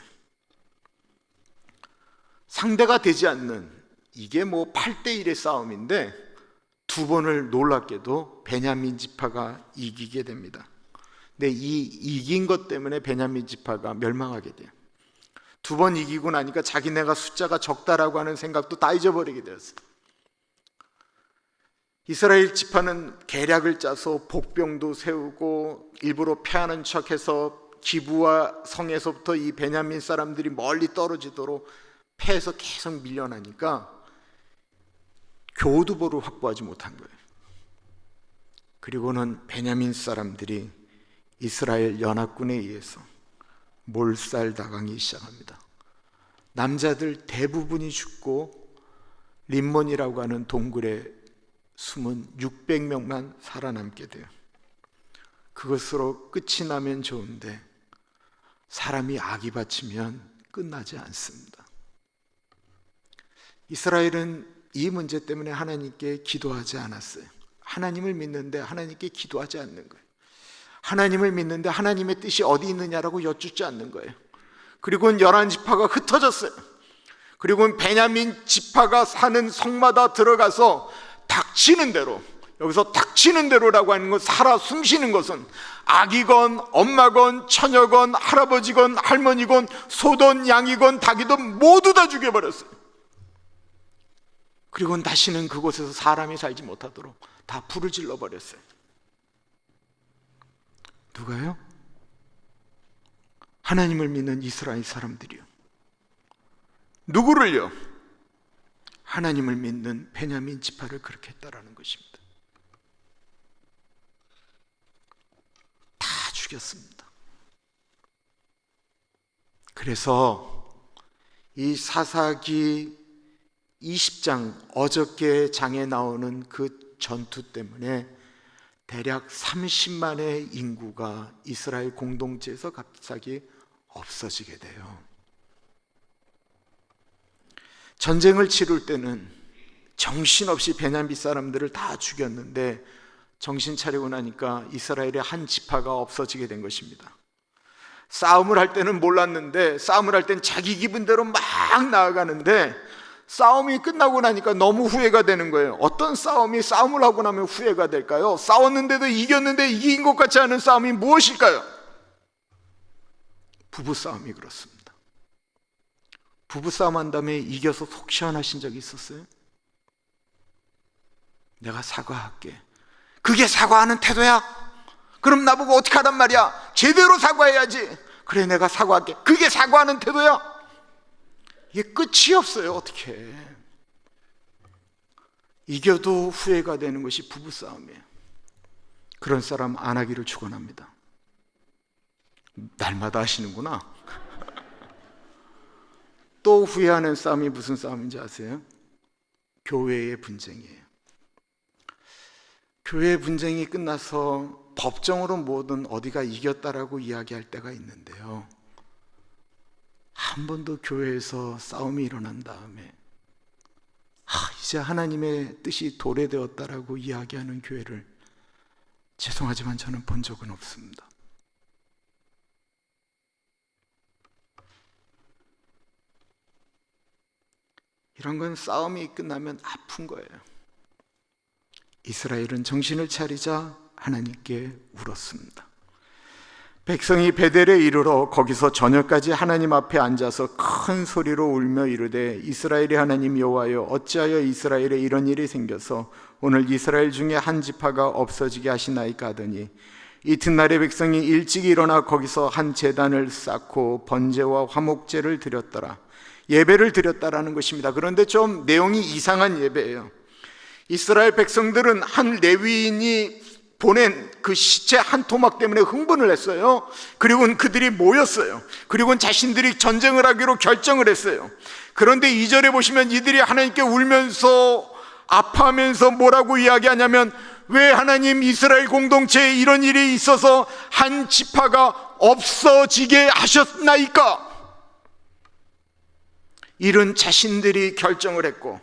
상대가 되지 않는, 이게 뭐 8대1의 싸움인데 두 번을 놀랍게도 베냐민 지파가 이기게 됩니다. 근데 이 이긴 것 때문에 베냐민 지파가 멸망하게 돼요. 두 번 이기고 나니까 자기네가 숫자가 적다라고 하는 생각도 다 잊어버리게 되었어요. 이스라엘 지파는 계략을 짜서 복병도 세우고 일부러 패하는 척해서 기브와 성에서부터 이 베냐민 사람들이 멀리 떨어지도록 패해서 계속 밀려나니까 교두보를 확보하지 못한 거예요. 그리고는 베냐민 사람들이 이스라엘 연합군에 의해서 몰살당하기 시작합니다. 남자들 대부분이 죽고 림몬이라고 하는 동굴에 숨은 600명만 살아남게 돼요. 그것으로 끝이 나면 좋은데 사람이 악이 바치면 끝나지 않습니다. 이스라엘은 이 문제 때문에 하나님께 기도하지 않았어요. 하나님을 믿는데 하나님께 기도하지 않는 거예요. 하나님을 믿는데 하나님의 뜻이 어디 있느냐라고 여쭙지 않는 거예요. 그리고는 11지파가 흩어졌어요. 그리고는 베냐민 지파가 사는 성마다 들어가서 닥치는 대로, 여기서 닥치는 대로라고 하는 건 살아 숨쉬는 것은 아기건 엄마건 처녀건 할아버지건 할머니건 소든 양이건 닭이든 모두 다 죽여버렸어요. 그리고는 다시는 그곳에서 사람이 살지 못하도록 다 불을 질러버렸어요. 누가요? 하나님을 믿는 이스라엘 사람들이요. 누구를요? 하나님을 믿는 베냐민 지파를 그렇게 했다라는 것입니다. 다 죽였습니다. 그래서 이 사사기 20장 어저께 장에 나오는 그 전투 때문에 대략 30만의 인구가 이스라엘 공동체에서 갑자기 없어지게 돼요. 전쟁을 치룰 때는 정신없이 베냐민 사람들을 다 죽였는데 정신 차리고 나니까 이스라엘의 한 지파가 없어지게 된 것입니다. 싸움을 할 때는 몰랐는데 싸움을 할 때는 자기 기분대로 막 나아가는데 싸움이 끝나고 나니까 너무 후회가 되는 거예요. 어떤 싸움이 싸움을 하고 나면 후회가 될까요? 싸웠는데도 이겼는데 이긴 것 같지 않은 싸움이 무엇일까요? 부부싸움이 그렇습니다. 부부싸움 한 다음에 이겨서 속 시원하신 적이 있었어요? 내가 사과할게. 그게 사과하는 태도야? 그럼 나보고 어떻게 하란 말이야? 제대로 사과해야지. 그래, 내가 사과할게. 그게 사과하는 태도야? 이게 끝이 없어요. 어떻게 이겨도 후회가 되는 것이 부부싸움이에요. 그런 싸움 안 하기를 축원합니다. 날마다 하시는구나. 또 후회하는 싸움이 무슨 싸움인지 아세요? 교회의 분쟁이에요. 교회의 분쟁이 끝나서 법정으로 뭐든 어디가 이겼다라고 이야기할 때가 있는데요, 한 번도 교회에서 싸움이 일어난 다음에 이제 하나님의 뜻이 도래되었다라고 이야기하는 교회를 죄송하지만 저는 본 적은 없습니다. 이런 건 싸움이 끝나면 아픈 거예요. 이스라엘은 정신을 차리자 하나님께 울었습니다. 백성이 베델에 이르러 거기서 저녁까지 하나님 앞에 앉아서 큰 소리로 울며 이르되 이스라엘의 하나님 여호와여, 어찌하여 이스라엘에 이런 일이 생겨서 오늘 이스라엘 중에 한 지파가 없어지게 하시나이까 하더니, 이튿날에 백성이 일찍 일어나 거기서 한 제단을 쌓고 번제와 화목제를 드렸더라. 예배를 드렸다라는 것입니다. 그런데 좀 내용이 이상한 예배예요. 이스라엘 백성들은 한 레위인이 보낸 그 시체 한 토막 때문에 흥분을 했어요. 그리고는 그들이 모였어요. 그리고는 자신들이 전쟁을 하기로 결정을 했어요. 그런데 2절에 보시면 이들이 하나님께 울면서 아파하면서 뭐라고 이야기하냐면, 왜 하나님 이스라엘 공동체에 이런 일이 있어서 한 지파가 없어지게 하셨나이까? 일은 자신들이 결정을 했고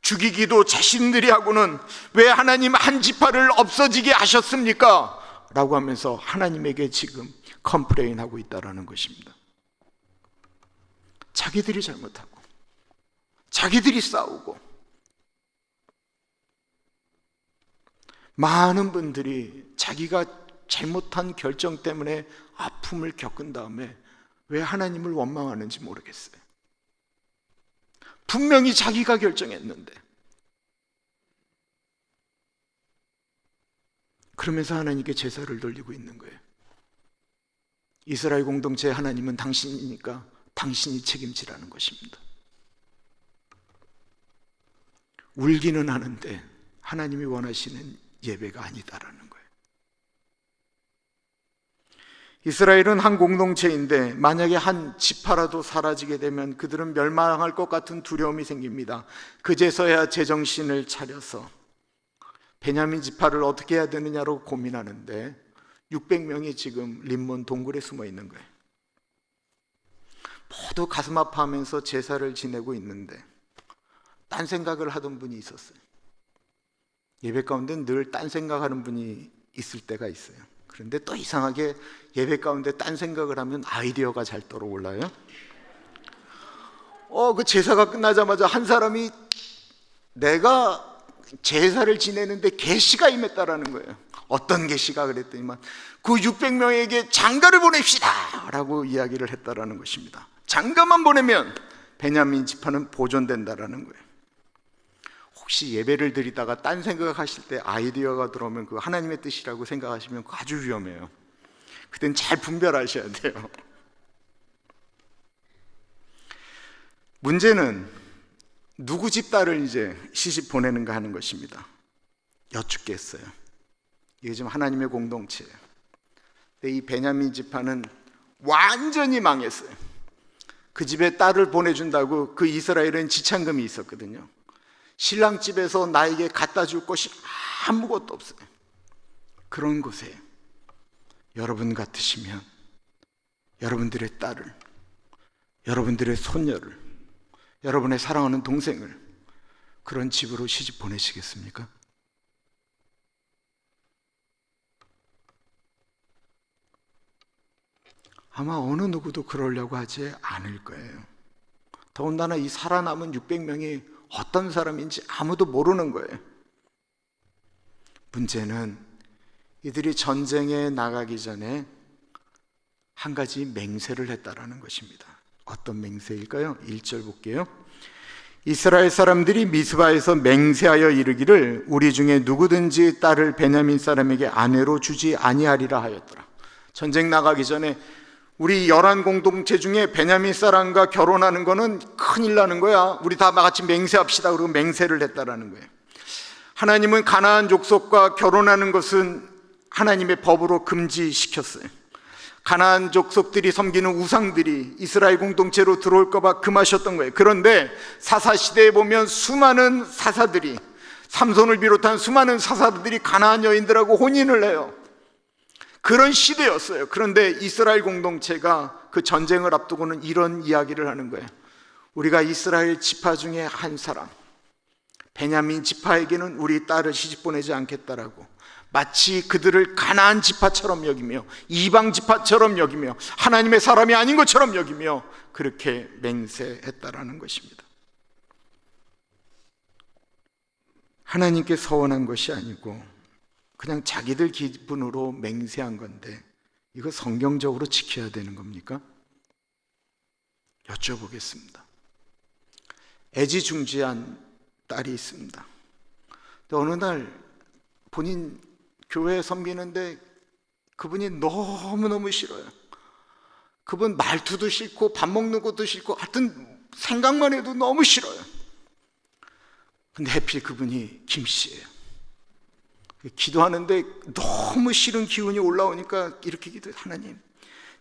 죽이기도 자신들이 하고는 왜 하나님 한 지파를 없어지게 하셨습니까? 라고 하면서 하나님에게 지금 컴플레인하고 있다는 것입니다. 자기들이 잘못하고 자기들이 싸우고 많은 분들이 자기가 잘못한 결정 때문에 아픔을 겪은 다음에 왜 하나님을 원망하는지 모르겠어요. 분명히 자기가 결정했는데. 그러면서 하나님께 제사를 돌리고 있는 거예요. 이스라엘 공동체의 하나님은 당신이니까 당신이 책임지라는 것입니다. 울기는 하는데 하나님이 원하시는 예배가 아니다라는 거예요. 이스라엘은 한 공동체인데 만약에 한 지파라도 사라지게 되면 그들은 멸망할 것 같은 두려움이 생깁니다. 그제서야 제정신을 차려서 베냐민 지파를 어떻게 해야 되느냐로 고민하는데 600명이 지금 림몬 동굴에 숨어 있는 거예요. 모두 가슴 아파하면서 제사를 지내고 있는데 딴 생각을 하던 분이 있었어요. 예배 가운데 늘 딴 생각하는 분이 있을 때가 있어요. 그런데 또 이상하게 예배 가운데 딴 생각을 하면 아이디어가 잘 떠올라요. 그 제사가 끝나자마자 한 사람이 내가 제사를 지내는데 계시가 임했다라는 거예요. 어떤 계시가 그랬더니만 그 600명에게 장가를 보냅시다 라고 이야기를 했다라는 것입니다. 장가만 보내면 베냐민 지파는 보존된다라는 거예요. 혹시 예배를 드리다가 딴 생각하실 때 아이디어가 들어오면 그 하나님의 뜻이라고 생각하시면 아주 위험해요. 그땐 잘 분별하셔야 돼요. 문제는 누구 집 딸을 이제 시집 보내는가 하는 것입니다. 여쭙겠어요. 이게 지금 하나님의 공동체예요. 근데 이 베냐민 지파는 완전히 망했어요. 그 집에 딸을 보내준다고 그 이스라엘은 지참금이 있었거든요. 신랑 집에서 나에게 갖다 줄 것이 아무것도 없어요. 그런 곳에 여러분 같으시면 여러분들의 딸을, 여러분들의 손녀를, 여러분의 사랑하는 동생을 그런 집으로 시집 보내시겠습니까? 아마 어느 누구도 그러려고 하지 않을 거예요. 더군다나 이 살아남은 600명이 어떤 사람인지 아무도 모르는 거예요. 문제는 이들이 전쟁에 나가기 전에 한 가지 맹세를 했다라는 것입니다. 어떤 맹세일까요? 1절 볼게요. 이스라엘 사람들이 미스바에서 맹세하여 이르기를 우리 중에 누구든지 딸을 베냐민 사람에게 아내로 주지 아니하리라 하였더라. 전쟁 나가기 전에 우리 11 공동체 중에 베냐민 사람과 결혼하는 거는 큰일 나는 거야. 우리 다 같이 맹세합시다. 그리고 맹세를 했다라는 거예요. 하나님은 가나안 족속과 결혼하는 것은 하나님의 법으로 금지시켰어요. 가나안 족속들이 섬기는 우상들이 이스라엘 공동체로 들어올까 봐 금하셨던 거예요. 그런데 사사시대에 보면 수많은 사사들이, 삼손을 비롯한 수많은 사사들이 가나안 여인들하고 혼인을 해요. 그런 시대였어요. 그런데 이스라엘 공동체가 그 전쟁을 앞두고는 이런 이야기를 하는 거예요. 우리가 이스라엘 지파 중에 한 사람, 베냐민 지파에게는 우리 딸을 시집 보내지 않겠다라고, 마치 그들을 가나안 지파처럼 여기며 이방 지파처럼 여기며 하나님의 사람이 아닌 것처럼 여기며 그렇게 맹세했다라는 것입니다. 하나님께 서원한 것이 아니고 그냥 자기들 기분으로 맹세한 건데, 이거 성경적으로 지켜야 되는 겁니까? 여쭤보겠습니다. 애지중지한 딸이 있습니다. 어느 날 본인 교회에 섬기는데 그분이 너무너무 싫어요. 그분 말투도 싫고 밥 먹는 것도 싫고 하여튼 생각만 해도 너무 싫어요. 근데 하필 그분이 김 씨예요. 기도하는데 너무 싫은 기운이 올라오니까 이렇게 기도해요. 하나님,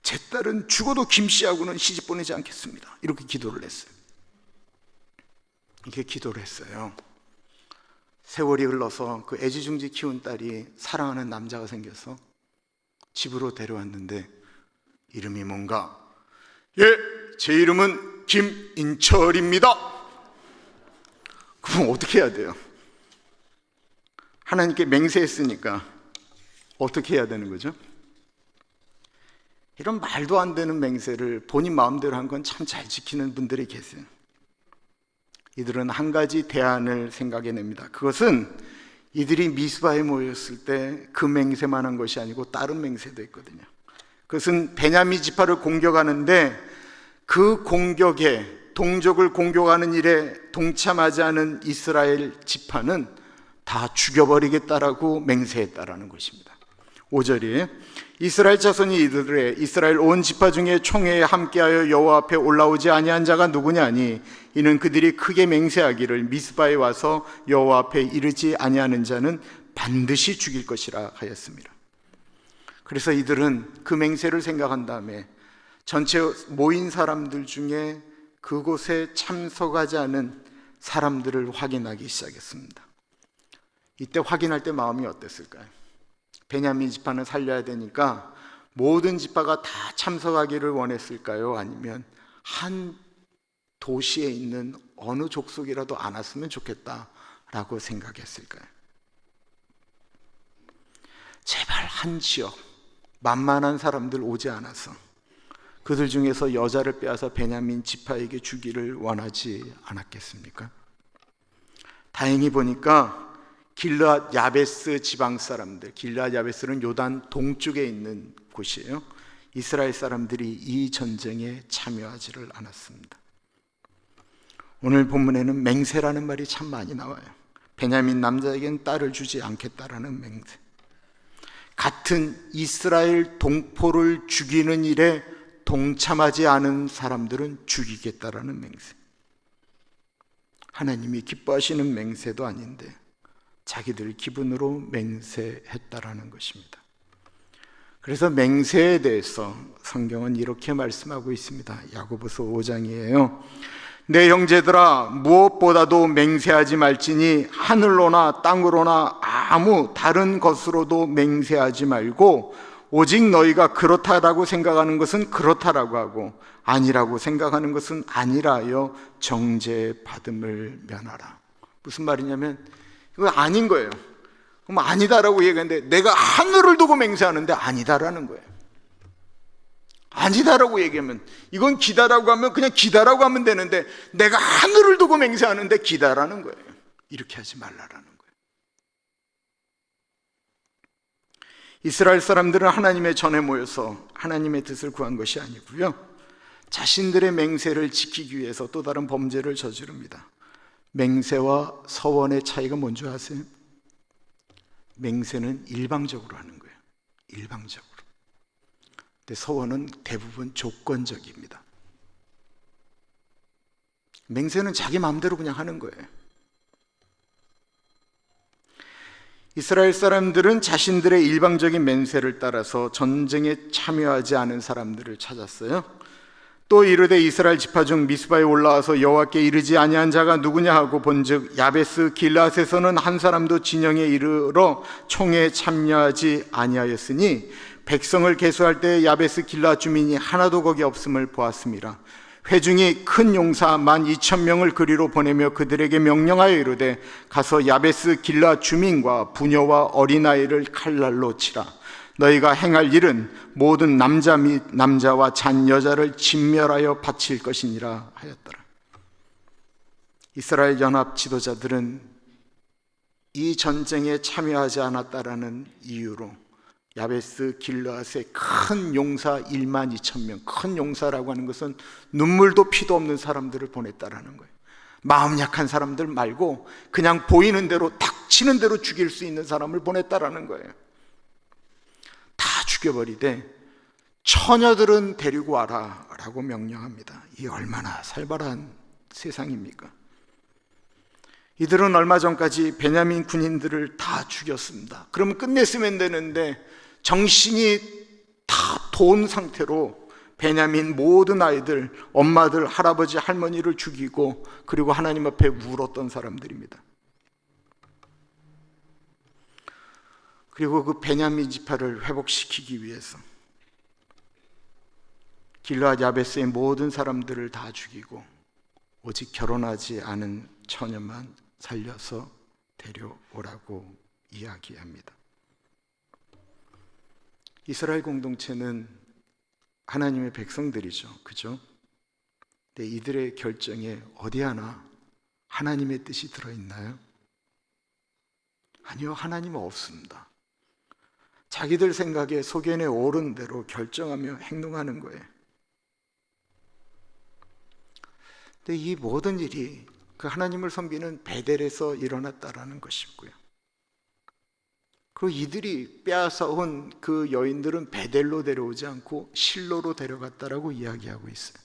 제 딸은 죽어도 김 씨하고는 시집 보내지 않겠습니다. 이렇게 기도를 했어요. 이렇게 기도를 했어요. 세월이 흘러서 그 애지중지 키운 딸이 사랑하는 남자가 생겨서 집으로 데려왔는데 이름이 뭔가? 예, 제 이름은 김인철입니다. 그럼 어떻게 해야 돼요? 하나님께 맹세했으니까 어떻게 해야 되는 거죠? 이런 말도 안 되는 맹세를 본인 마음대로 한 건 참 잘 지키는 분들이 계세요. 이들은 한 가지 대안을 생각해냅니다. 그것은 이들이 미스바에 모였을 때 그 맹세만 한 것이 아니고 다른 맹세도 있거든요. 그것은 베냐민 지파를 공격하는데 그 공격에, 동족을 공격하는 일에 동참하지 않은 이스라엘 지파는 다 죽여버리겠다라고 맹세했다라는 것입니다. 5절이 이스라엘 자손이 이르되 이스라엘 온 지파 중에 총회에 함께하여 여호와 앞에 올라오지 아니한 자가 누구냐니 이는 그들이 크게 맹세하기를 미스바에 와서 여호와 앞에 이르지 아니하는 자는 반드시 죽일 것이라 하였습니다. 그래서 이들은 그 맹세를 생각한 다음에 전체 모인 사람들 중에 그곳에 참석하지 않은 사람들을 확인하기 시작했습니다. 이때 확인할 때 마음이 어땠을까요? 베냐민 지파는 살려야 되니까 모든 지파가 다 참석하기를 원했을까요? 아니면 한 도시에 있는 어느 족속이라도 안 왔으면 좋겠다라고 생각했을까요? 제발 한 지역, 만만한 사람들 오지 않아서 그들 중에서 여자를 빼앗아 베냐민 지파에게 주기를 원하지 않았겠습니까? 다행히 보니까 길르앗 야베스 지방 사람들, 길르앗 야베스는 요단 동쪽에 있는 곳이에요. 이스라엘 사람들이 이 전쟁에 참여하지를 않았습니다. 오늘 본문에는 맹세라는 말이 참 많이 나와요. 베냐민 남자에겐 딸을 주지 않겠다라는 맹세. 같은 이스라엘 동포를 죽이는 일에 동참하지 않은 사람들은 죽이겠다라는 맹세. 하나님이 기뻐하시는 맹세도 아닌데 자기들 기분으로 맹세했다라는 것입니다. 그래서 맹세에 대해서 성경은 이렇게 말씀하고 있습니다. 야고보서 5장이에요. 내 형제들아, 무엇보다도 맹세하지 말지니 하늘로나 땅으로나 아무 다른 것으로도 맹세하지 말고 오직 너희가 그렇다라고 생각하는 것은 그렇다라고 하고 아니라고 생각하는 것은 아니라 하여 정죄받음을 면하라. 무슨 말이냐면 이거 아닌 거예요. 그럼 아니다라고 얘기하는데 내가 하늘을 두고 맹세하는데 아니다라는 거예요. 아니다라고 얘기하면 이건 기다라고 하면 그냥 기다라고 하면 되는데 내가 하늘을 두고 맹세하는데 기다라는 거예요. 이렇게 하지 말라라는 거예요. 이스라엘 사람들은 하나님의 전에 모여서 하나님의 뜻을 구한 것이 아니고요, 자신들의 맹세를 지키기 위해서 또 다른 범죄를 저지릅니다. 맹세와 서원의 차이가 뭔지 아세요? 맹세는 일방적으로 하는 거예요. 일방적으로. 근데 서원은 대부분 조건적입니다. 맹세는 자기 마음대로 그냥 하는 거예요. 이스라엘 사람들은 자신들의 일방적인 맹세를 따라서 전쟁에 참여하지 않은 사람들을 찾았어요. 또 이르되 이스라엘 지파 중 미스바에 올라와서 여호와께 이르지 아니한 자가 누구냐 하고 본즉 야베스 길앗에서는 한 사람도 진영에 이르러 총에 참여하지 아니하였으니 백성을 계수할 때 야베스 길앗 주민이 하나도 거기 없음을 보았음이라. 회중이 큰 용사 12,000명을 그리로 보내며 그들에게 명령하여 이르되 가서 야베스 길앗 주민과 부녀와 어린아이를 칼날로 치라. 너희가 행할 일은 모든 남자 및 남자와 잔 여자를 진멸하여 바칠 것이니라 하였더라. 이스라엘 연합 지도자들은 이 전쟁에 참여하지 않았다라는 이유로 야베스 길앗의 큰 용사 12,000명, 큰 용사라고 하는 것은 눈물도 피도 없는 사람들을 보냈다라는 거예요. 마음 약한 사람들 말고 그냥 보이는 대로 닥치는 대로 죽일 수 있는 사람을 보냈다라는 거예요. 다 죽여버리되 처녀들은 데리고 와라 라고 명령합니다. 이 얼마나 살벌한 세상입니까? 이들은 얼마 전까지 베냐민 군인들을 다 죽였습니다. 그러면 끝냈으면 되는데 정신이 다 돈 상태로 베냐민 모든 아이들, 엄마들, 할아버지, 할머니를 죽이고 그리고 하나님 앞에 울었던 사람들입니다. 그리고 그 베냐민 지파를 회복시키기 위해서 길르앗 야베스의 모든 사람들을 다 죽이고 오직 결혼하지 않은 처녀만 살려서 데려오라고 이야기합니다. 이스라엘 공동체는 하나님의 백성들이죠. 그죠? 근데 이들의 결정에 어디 하나 하나님의 뜻이 들어있나요? 아니요, 하나님은 없습니다. 자기들 생각에 소견에 오른 대로 결정하며 행동하는 거예요. 근데 이 모든 일이 그 하나님을 섬기는 베델에서 일어났다라는 것이고요. 그리고 이들이 빼앗아온 그 여인들은 베델로 데려오지 않고 실로로 데려갔다라고 이야기하고 있어요.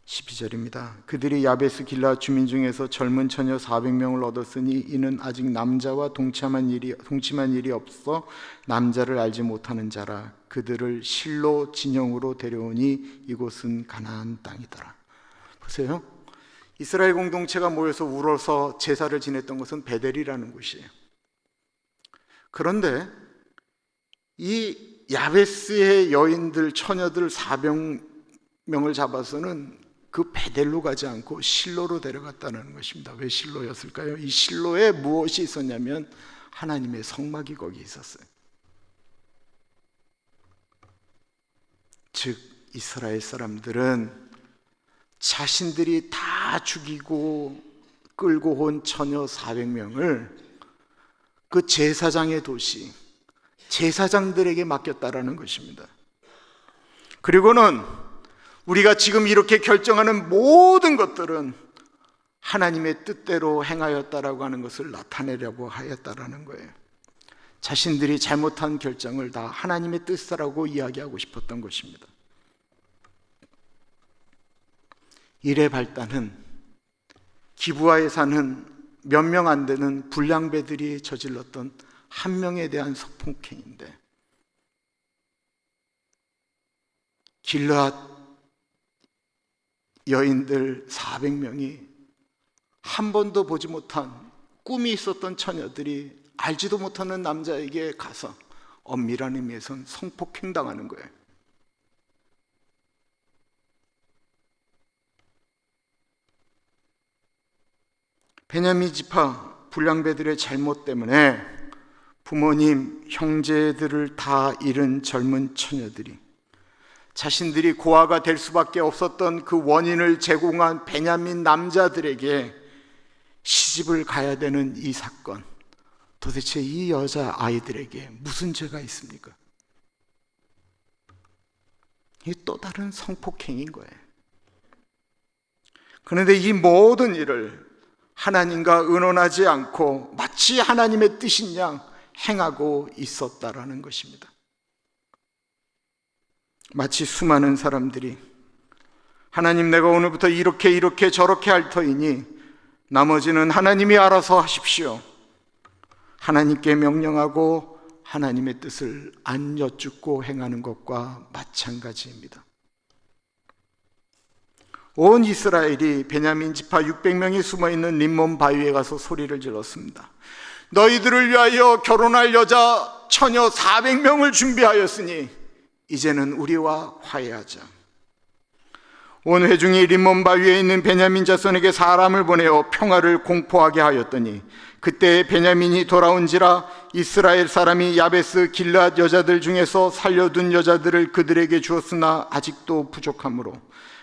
12절입니다. 그들이 야베스 길앗 주민 중에서 젊은 처녀 400명을 얻었으니 이는 아직 남자와 동침한 일이 없어 남자를 알지 못하는 자라. 그들을 실로 진영으로 데려오니 이곳은 가나안 땅이더라. 보세요. 이스라엘 공동체가 모여서 울어서 제사를 지냈던 것은 베델이라는 곳이에요. 그런데 이 야베스의 여인들, 처녀들 400명을 잡아서는 그 베델로 가지 않고 실로로 데려갔다는 것입니다. 왜 실로였을까요? 이 실로에 무엇이 있었냐면 하나님의 성막이 거기 있었어요. 즉 이스라엘 사람들은 자신들이 다 죽이고 끌고 온 처녀 400명을 그 제사장의 도시, 제사장들에게 맡겼다라는 것입니다. 그리고는 우리가 지금 이렇게 결정하는 모든 것들은 하나님의 뜻대로 행하였다라고 하는 것을 나타내려고 하였다라는 거예요. 자신들이 잘못한 결정을 다 하나님의 뜻이라고 이야기하고 싶었던 것입니다. 일의 발단은 기브아에 사는 몇 명 안 되는 불량배들이 저질렀던 한 명에 대한 성폭행인데, 길르앗 여인들 400명이 한 번도 보지 못한 꿈이 있었던 처녀들이 알지도 못하는 남자에게 가서 엄밀한 의미에서는 성폭행당하는 거예요. 베냐민 지파 불량배들의 잘못 때문에 부모님, 형제들을 다 잃은 젊은 처녀들이 자신들이 고아가 될 수밖에 없었던 그 원인을 제공한 베냐민 남자들에게 시집을 가야 되는 이 사건, 도대체 이 여자 아이들에게 무슨 죄가 있습니까? 이 또 다른 성폭행인 거예요. 그런데 이 모든 일을 하나님과 의논하지 않고 마치 하나님의 뜻인 양 행하고 있었다라는 것입니다. 마치 수많은 사람들이 하나님, 내가 오늘부터 이렇게 저렇게 할 터이니 나머지는 하나님이 알아서 하십시오, 하나님께 명령하고 하나님의 뜻을 안 여쭙고 행하는 것과 마찬가지입니다. 온 이스라엘이 베냐민 지파 600명이 숨어있는 림몬 바위에 가서 소리를 질렀습니다. 너희들을 위하여 결혼할 여자 처녀 400명을 준비하였으니 이제는 우리와 화해하자. 온 회중이 림몬 바위에 있는 베냐민 자손에게 사람을 보내어 평화를 공포하게 하였더니 그때 베냐민이 돌아온지라 이스라엘 사람이 야베스 길앗 여자들 중에서 살려둔 여자들을 그들에게 주었으나 아직도 부족하므로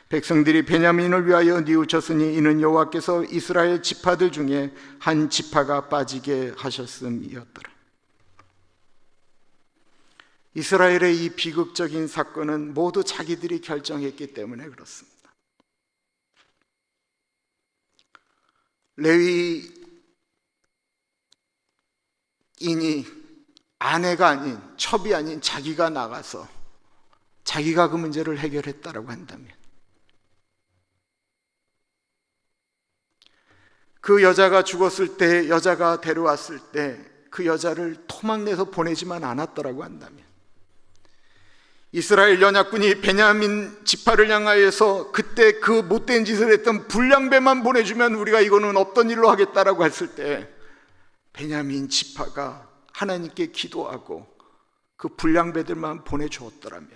백성들이 베냐민을 위하여 뉘우쳤으니 이는 여호와께서 이스라엘 지파들 중에 한 지파가 빠지게 하셨음이었더라. 이스라엘의 이 비극적인 사건은 모두 자기들이 결정했기 때문에 그렇습니다. 레위인이 아내가 아닌, 첩이 아닌 자기가 나가서 자기가 그 문제를 해결했다라고 한다면, 그 여자가 죽었을 때, 여자가 데려왔을 때 그 여자를 토막내서 보내지만 않았더라고 한다면, 이스라엘 연합군이 베냐민 지파를 향하여서 그때 그 못된 짓을 했던 불량배만 보내주면 우리가 이거는 없던 일로 하겠다라고 했을 때 베냐민 지파가 하나님께 기도하고 그 불량배들만 보내주었더라면,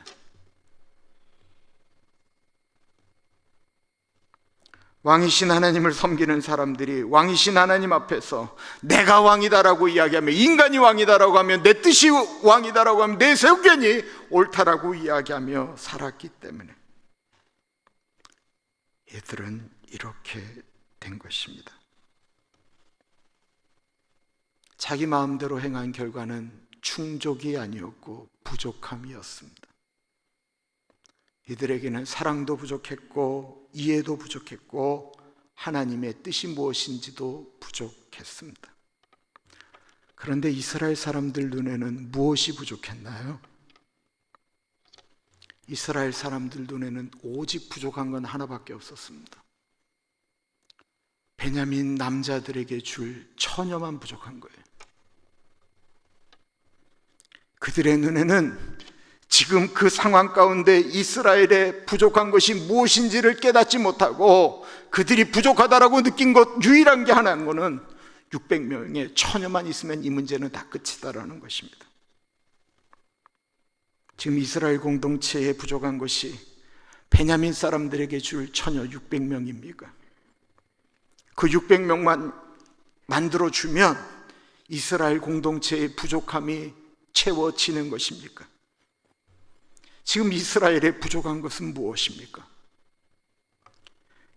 왕이신 하나님을 섬기는 사람들이 왕이신 하나님 앞에서 내가 왕이다라고 이야기하면, 인간이 왕이다라고 하면, 내 뜻이 왕이다라고 하면, 내 세우견이 옳다라고 이야기하며 살았기 때문에 얘들은 이렇게 된 것입니다. 자기 마음대로 행한 결과는 충족이 아니었고 부족함이었습니다. 이들에게는 사랑도 부족했고 이해도 부족했고 하나님의 뜻이 무엇인지도 부족했습니다. 그런데 이스라엘 사람들 눈에는 무엇이 부족했나요? 이스라엘 사람들 눈에는 오직 부족한 건 하나밖에 없었습니다. 베냐민 남자들에게 줄 처녀만 부족한 거예요. 그들의 눈에는 지금 그 상황 가운데 이스라엘의 부족한 것이 무엇인지를 깨닫지 못하고 그들이 부족하다라고 느낀 것 유일한 게 하나인 거는 600명의 처녀만 있으면 이 문제는 다 끝이다라는 것입니다. 지금 이스라엘 공동체에 부족한 것이 베냐민 사람들에게 줄 처녀 600명입니까? 그 600명만 만들어주면 이스라엘 공동체의 부족함이 채워지는 것입니까? 지금 이스라엘에 부족한 것은 무엇입니까?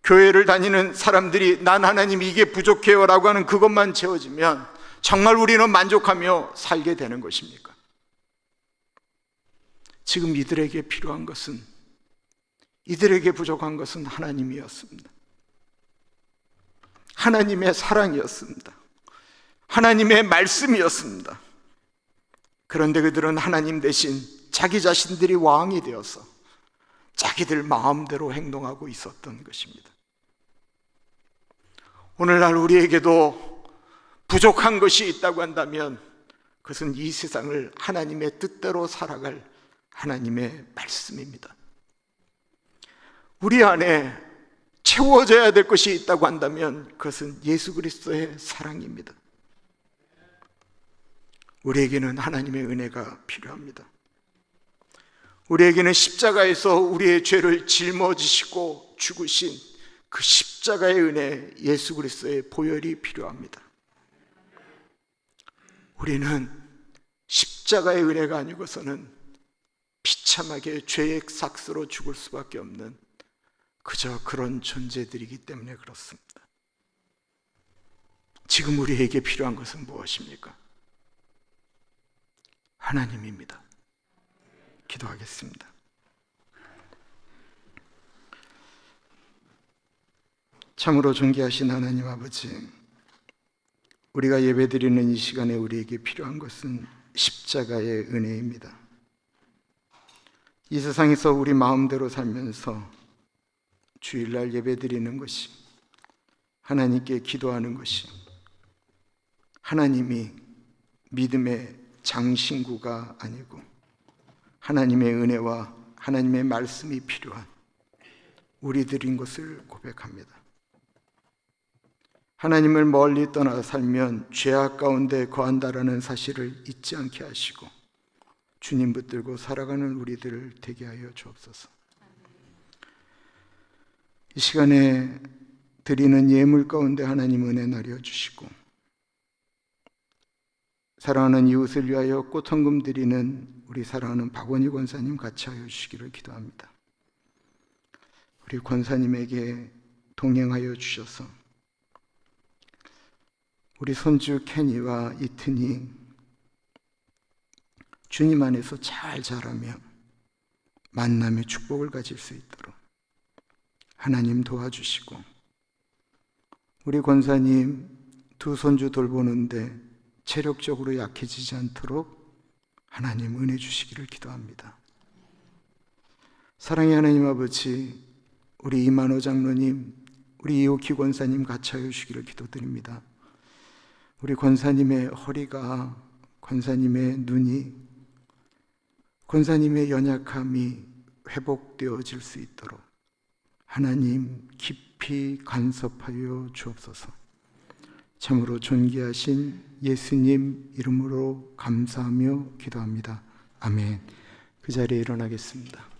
교회를 다니는 사람들이 난 하나님 이게 부족해요 라고 하는 그것만 채워지면 정말 우리는 만족하며 살게 되는 것입니까? 지금 이들에게 필요한 것은, 이들에게 부족한 것은 하나님이었습니다. 하나님의 사랑이었습니다. 하나님의 말씀이었습니다. 그런데 그들은 하나님 대신 자기 자신들이 왕이 되어서 자기들 마음대로 행동하고 있었던 것입니다. 오늘날 우리에게도 부족한 것이 있다고 한다면 그것은 이 세상을 하나님의 뜻대로 살아갈 하나님의 말씀입니다. 우리 안에 채워져야 될 것이 있다고 한다면 그것은 예수 그리스도의 사랑입니다. 우리에게는 하나님의 은혜가 필요합니다. 우리에게는 십자가에서 우리의 죄를 짊어지시고 죽으신 그 십자가의 은혜, 예수 그리스도의 보혈이 필요합니다. 우리는 십자가의 은혜가 아니고서는 비참하게 죄의 삭스로 죽을 수밖에 없는 그저 그런 존재들이기 때문에 그렇습니다. 지금 우리에게 필요한 것은 무엇입니까? 하나님입니다. 기도하겠습니다. 참으로 존귀하신 하나님 아버지, 우리가 예배드리는 이 시간에 우리에게 필요한 것은 십자가의 은혜입니다. 이 세상에서 우리 마음대로 살면서 주일날 예배드리는 것이, 하나님께 기도하는 것이, 하나님이 믿음의 장신구가 아니고 하나님의 은혜와 하나님의 말씀이 필요한 우리들인 것을 고백합니다. 하나님을 멀리 떠나 살면 죄악 가운데 거한다라는 사실을 잊지 않게 하시고 주님 붙들고 살아가는 우리들을 되게 하여 주옵소서. 이 시간에 드리는 예물 가운데 하나님 은혜 나려 주시고 사랑하는 이웃을 위하여 꽃헌금 드리는 우리 사랑하는 박원희 권사님 같이 하여 주시기를 기도합니다. 우리 권사님에게 동행하여 주셔서 우리 손주 케니와 이튼이 주님 안에서 잘 자라며 만남의 축복을 가질 수 있도록 하나님 도와주시고 우리 권사님 두 손주 돌보는데 체력적으로 약해지지 않도록 하나님 은혜 주시기를 기도합니다. 사랑의 하나님 아버지, 우리 이만호 장로님, 우리 이옥희 권사님 같이 하여 주시기를 기도드립니다. 우리 권사님의 허리가, 권사님의 눈이, 권사님의 연약함이 회복되어질 수 있도록 하나님 깊이 간섭하여 주옵소서. 참으로 존귀하신 예수님 이름으로 감사하며 기도합니다. 아멘. 그 자리에 일어나겠습니다.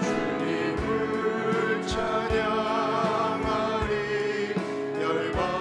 주님을 찬양하리 열방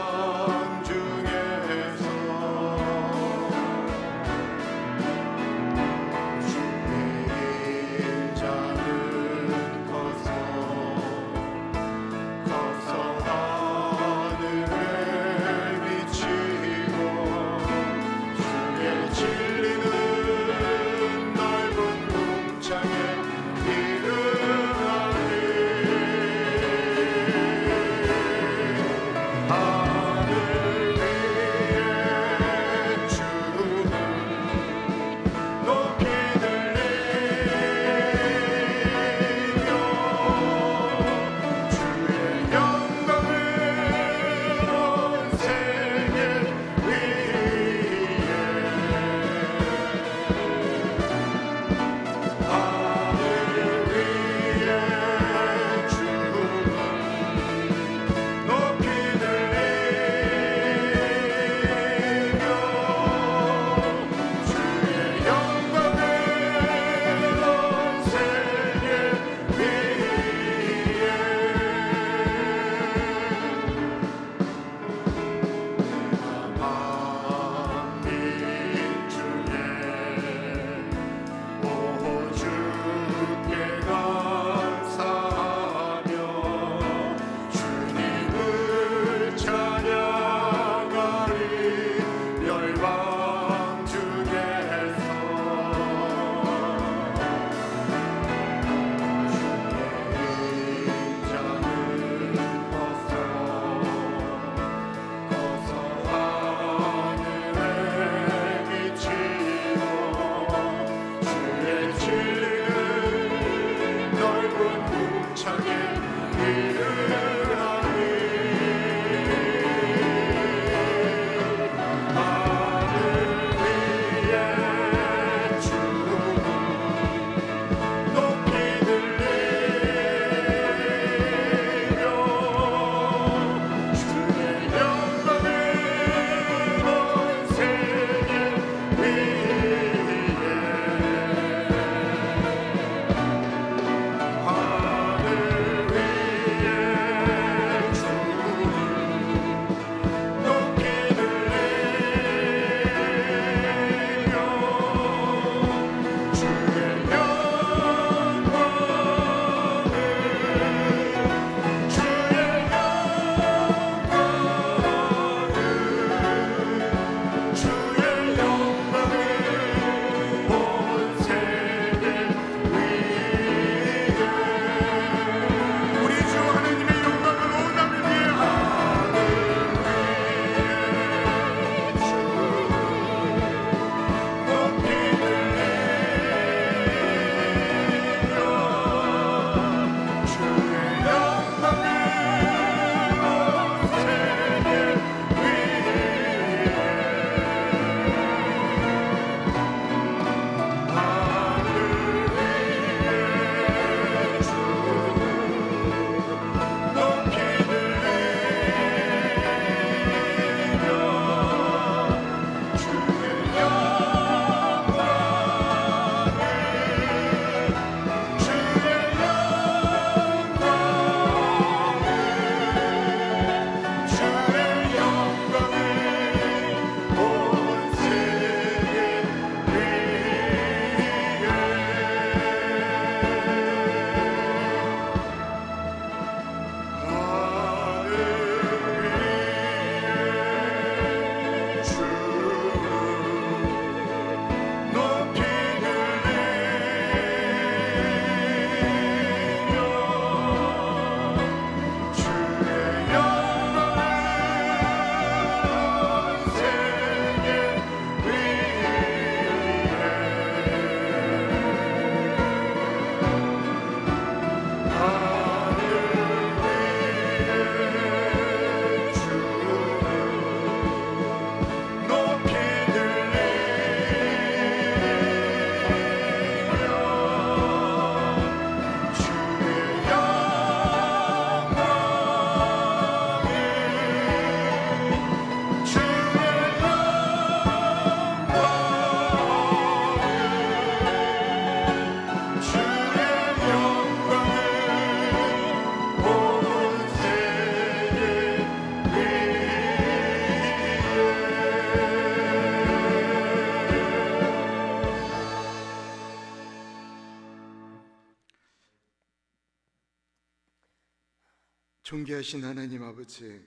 존귀하신 하나님 아버지,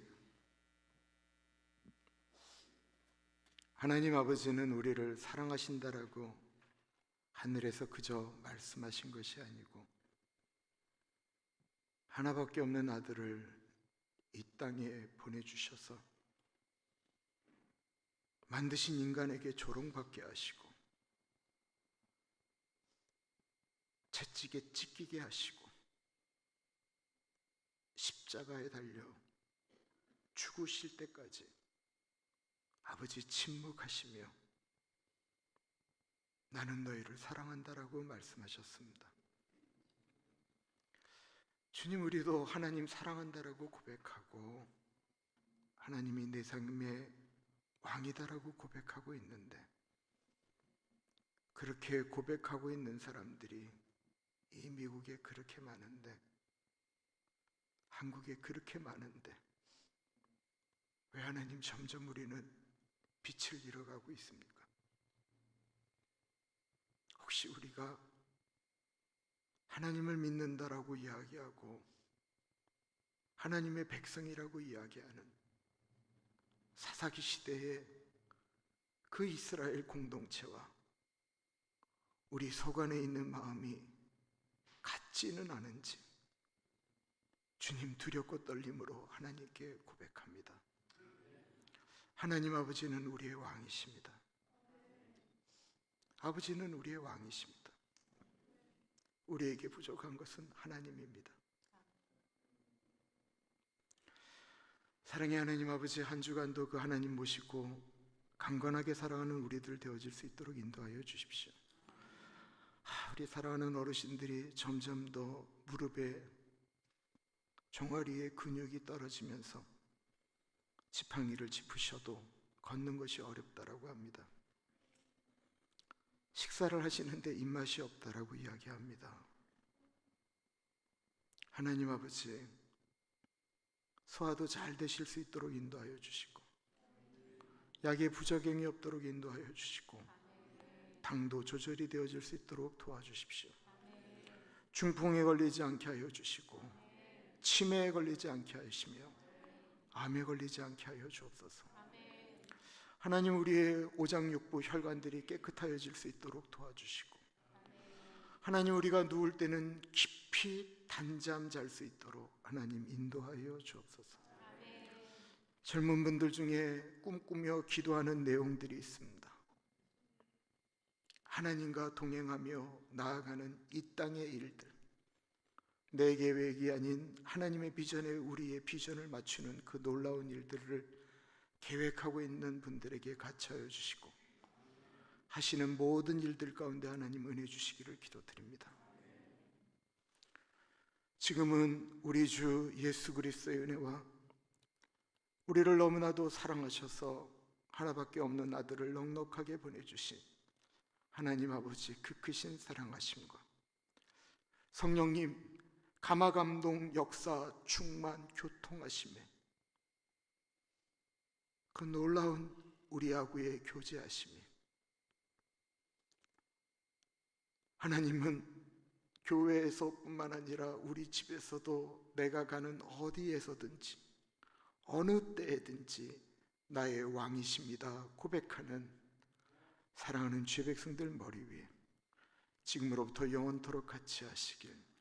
하나님 아버지는 우리를 사랑하신다라고 하늘에서 그저 말씀하신 것이 아니고 하나밖에 없는 아들을 이 땅에 보내주셔서 만드신 인간에게 조롱받게 하시고 채찍에 찢기게 하시고 십자가에 달려 죽으실 때까지 아버지 침묵하시며 나는 너희를 사랑한다라고 말씀하셨습니다. 주님, 우리도 하나님 사랑한다라고 고백하고 하나님이 내 삶의 왕이다라고 고백하고 있는데, 그렇게 고백하고 있는 사람들이 이 미국에 그렇게 많은데, 한국에 그렇게 많은데 왜 하나님 점점 우리는 빛을 잃어가고 있습니까? 혹시 우리가 하나님을 믿는다라고 이야기하고 하나님의 백성이라고 이야기하는 사사기 시대의 그 이스라엘 공동체와 우리 속 안에 있는 마음이 같지는 않은지 주님, 두렵고 떨림으로 하나님께 고백합니다. 하나님 아버지는 우리의 왕이십니다. 아버지는 우리의 왕이십니다. 우리에게 부족한 것은 하나님입니다. 사랑의 하나님 아버지, 한 주간도 그 하나님 모시고 강건하게 살아가는 우리들 되어질 수 있도록 인도하여 주십시오. 우리 사랑하는 어르신들이 점점 더 무릎에 종아리에 근육이 떨어지면서 지팡이를 짚으셔도 걷는 것이 어렵다라고 합니다. 식사를 하시는데 입맛이 없다라고 이야기합니다. 하나님 아버지, 소화도 잘 되실 수 있도록 인도하여 주시고 약의 부작용이 없도록 인도하여 주시고 당도 조절이 되어질 수 있도록 도와주십시오. 중풍에 걸리지 않게 하여 주시고 치매에 걸리지 않게 하시며 암에 걸리지 않게 하여 주옵소서. 하나님, 우리의 오장육부 혈관들이 깨끗하여질 수 있도록 도와주시고 하나님, 우리가 누울 때는 깊이 단잠 잘 수 있도록 하나님 인도하여 주옵소서. 젊은 분들 중에 꿈꾸며 기도하는 내용들이 있습니다. 하나님과 동행하며 나아가는 이 땅의 일들, 내 계획이 아닌 하나님의 비전에 우리의 비전을 맞추는 그 놀라운 일들을 계획하고 있는 분들에게 같이하여 주시고 하시는 모든 일들 가운데 하나님 은혜 주시기를 기도드립니다. 지금은 우리 주 예수 그리스도의 은혜와 우리를 너무나도 사랑하셔서 하나밖에 없는 아들을 넉넉하게 보내주신 하나님 아버지 그 크신 사랑하심과 성령님 감화감동 역사 충만 교통하심에 그 놀라운 우리하고의 교제하심이, 하나님은 교회에서뿐만 아니라 우리 집에서도 내가 가는 어디에서든지 어느 때에든지 나의 왕이십니다 고백하는 사랑하는 주의 백성들 머리 위에 지금으로부터 영원토록 같이 하시길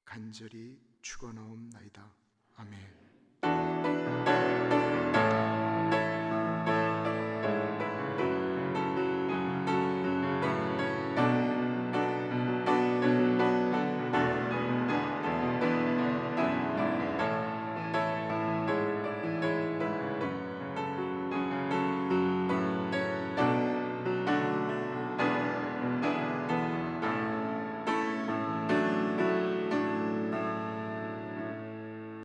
간절히 축원하옵나이다. 아멘.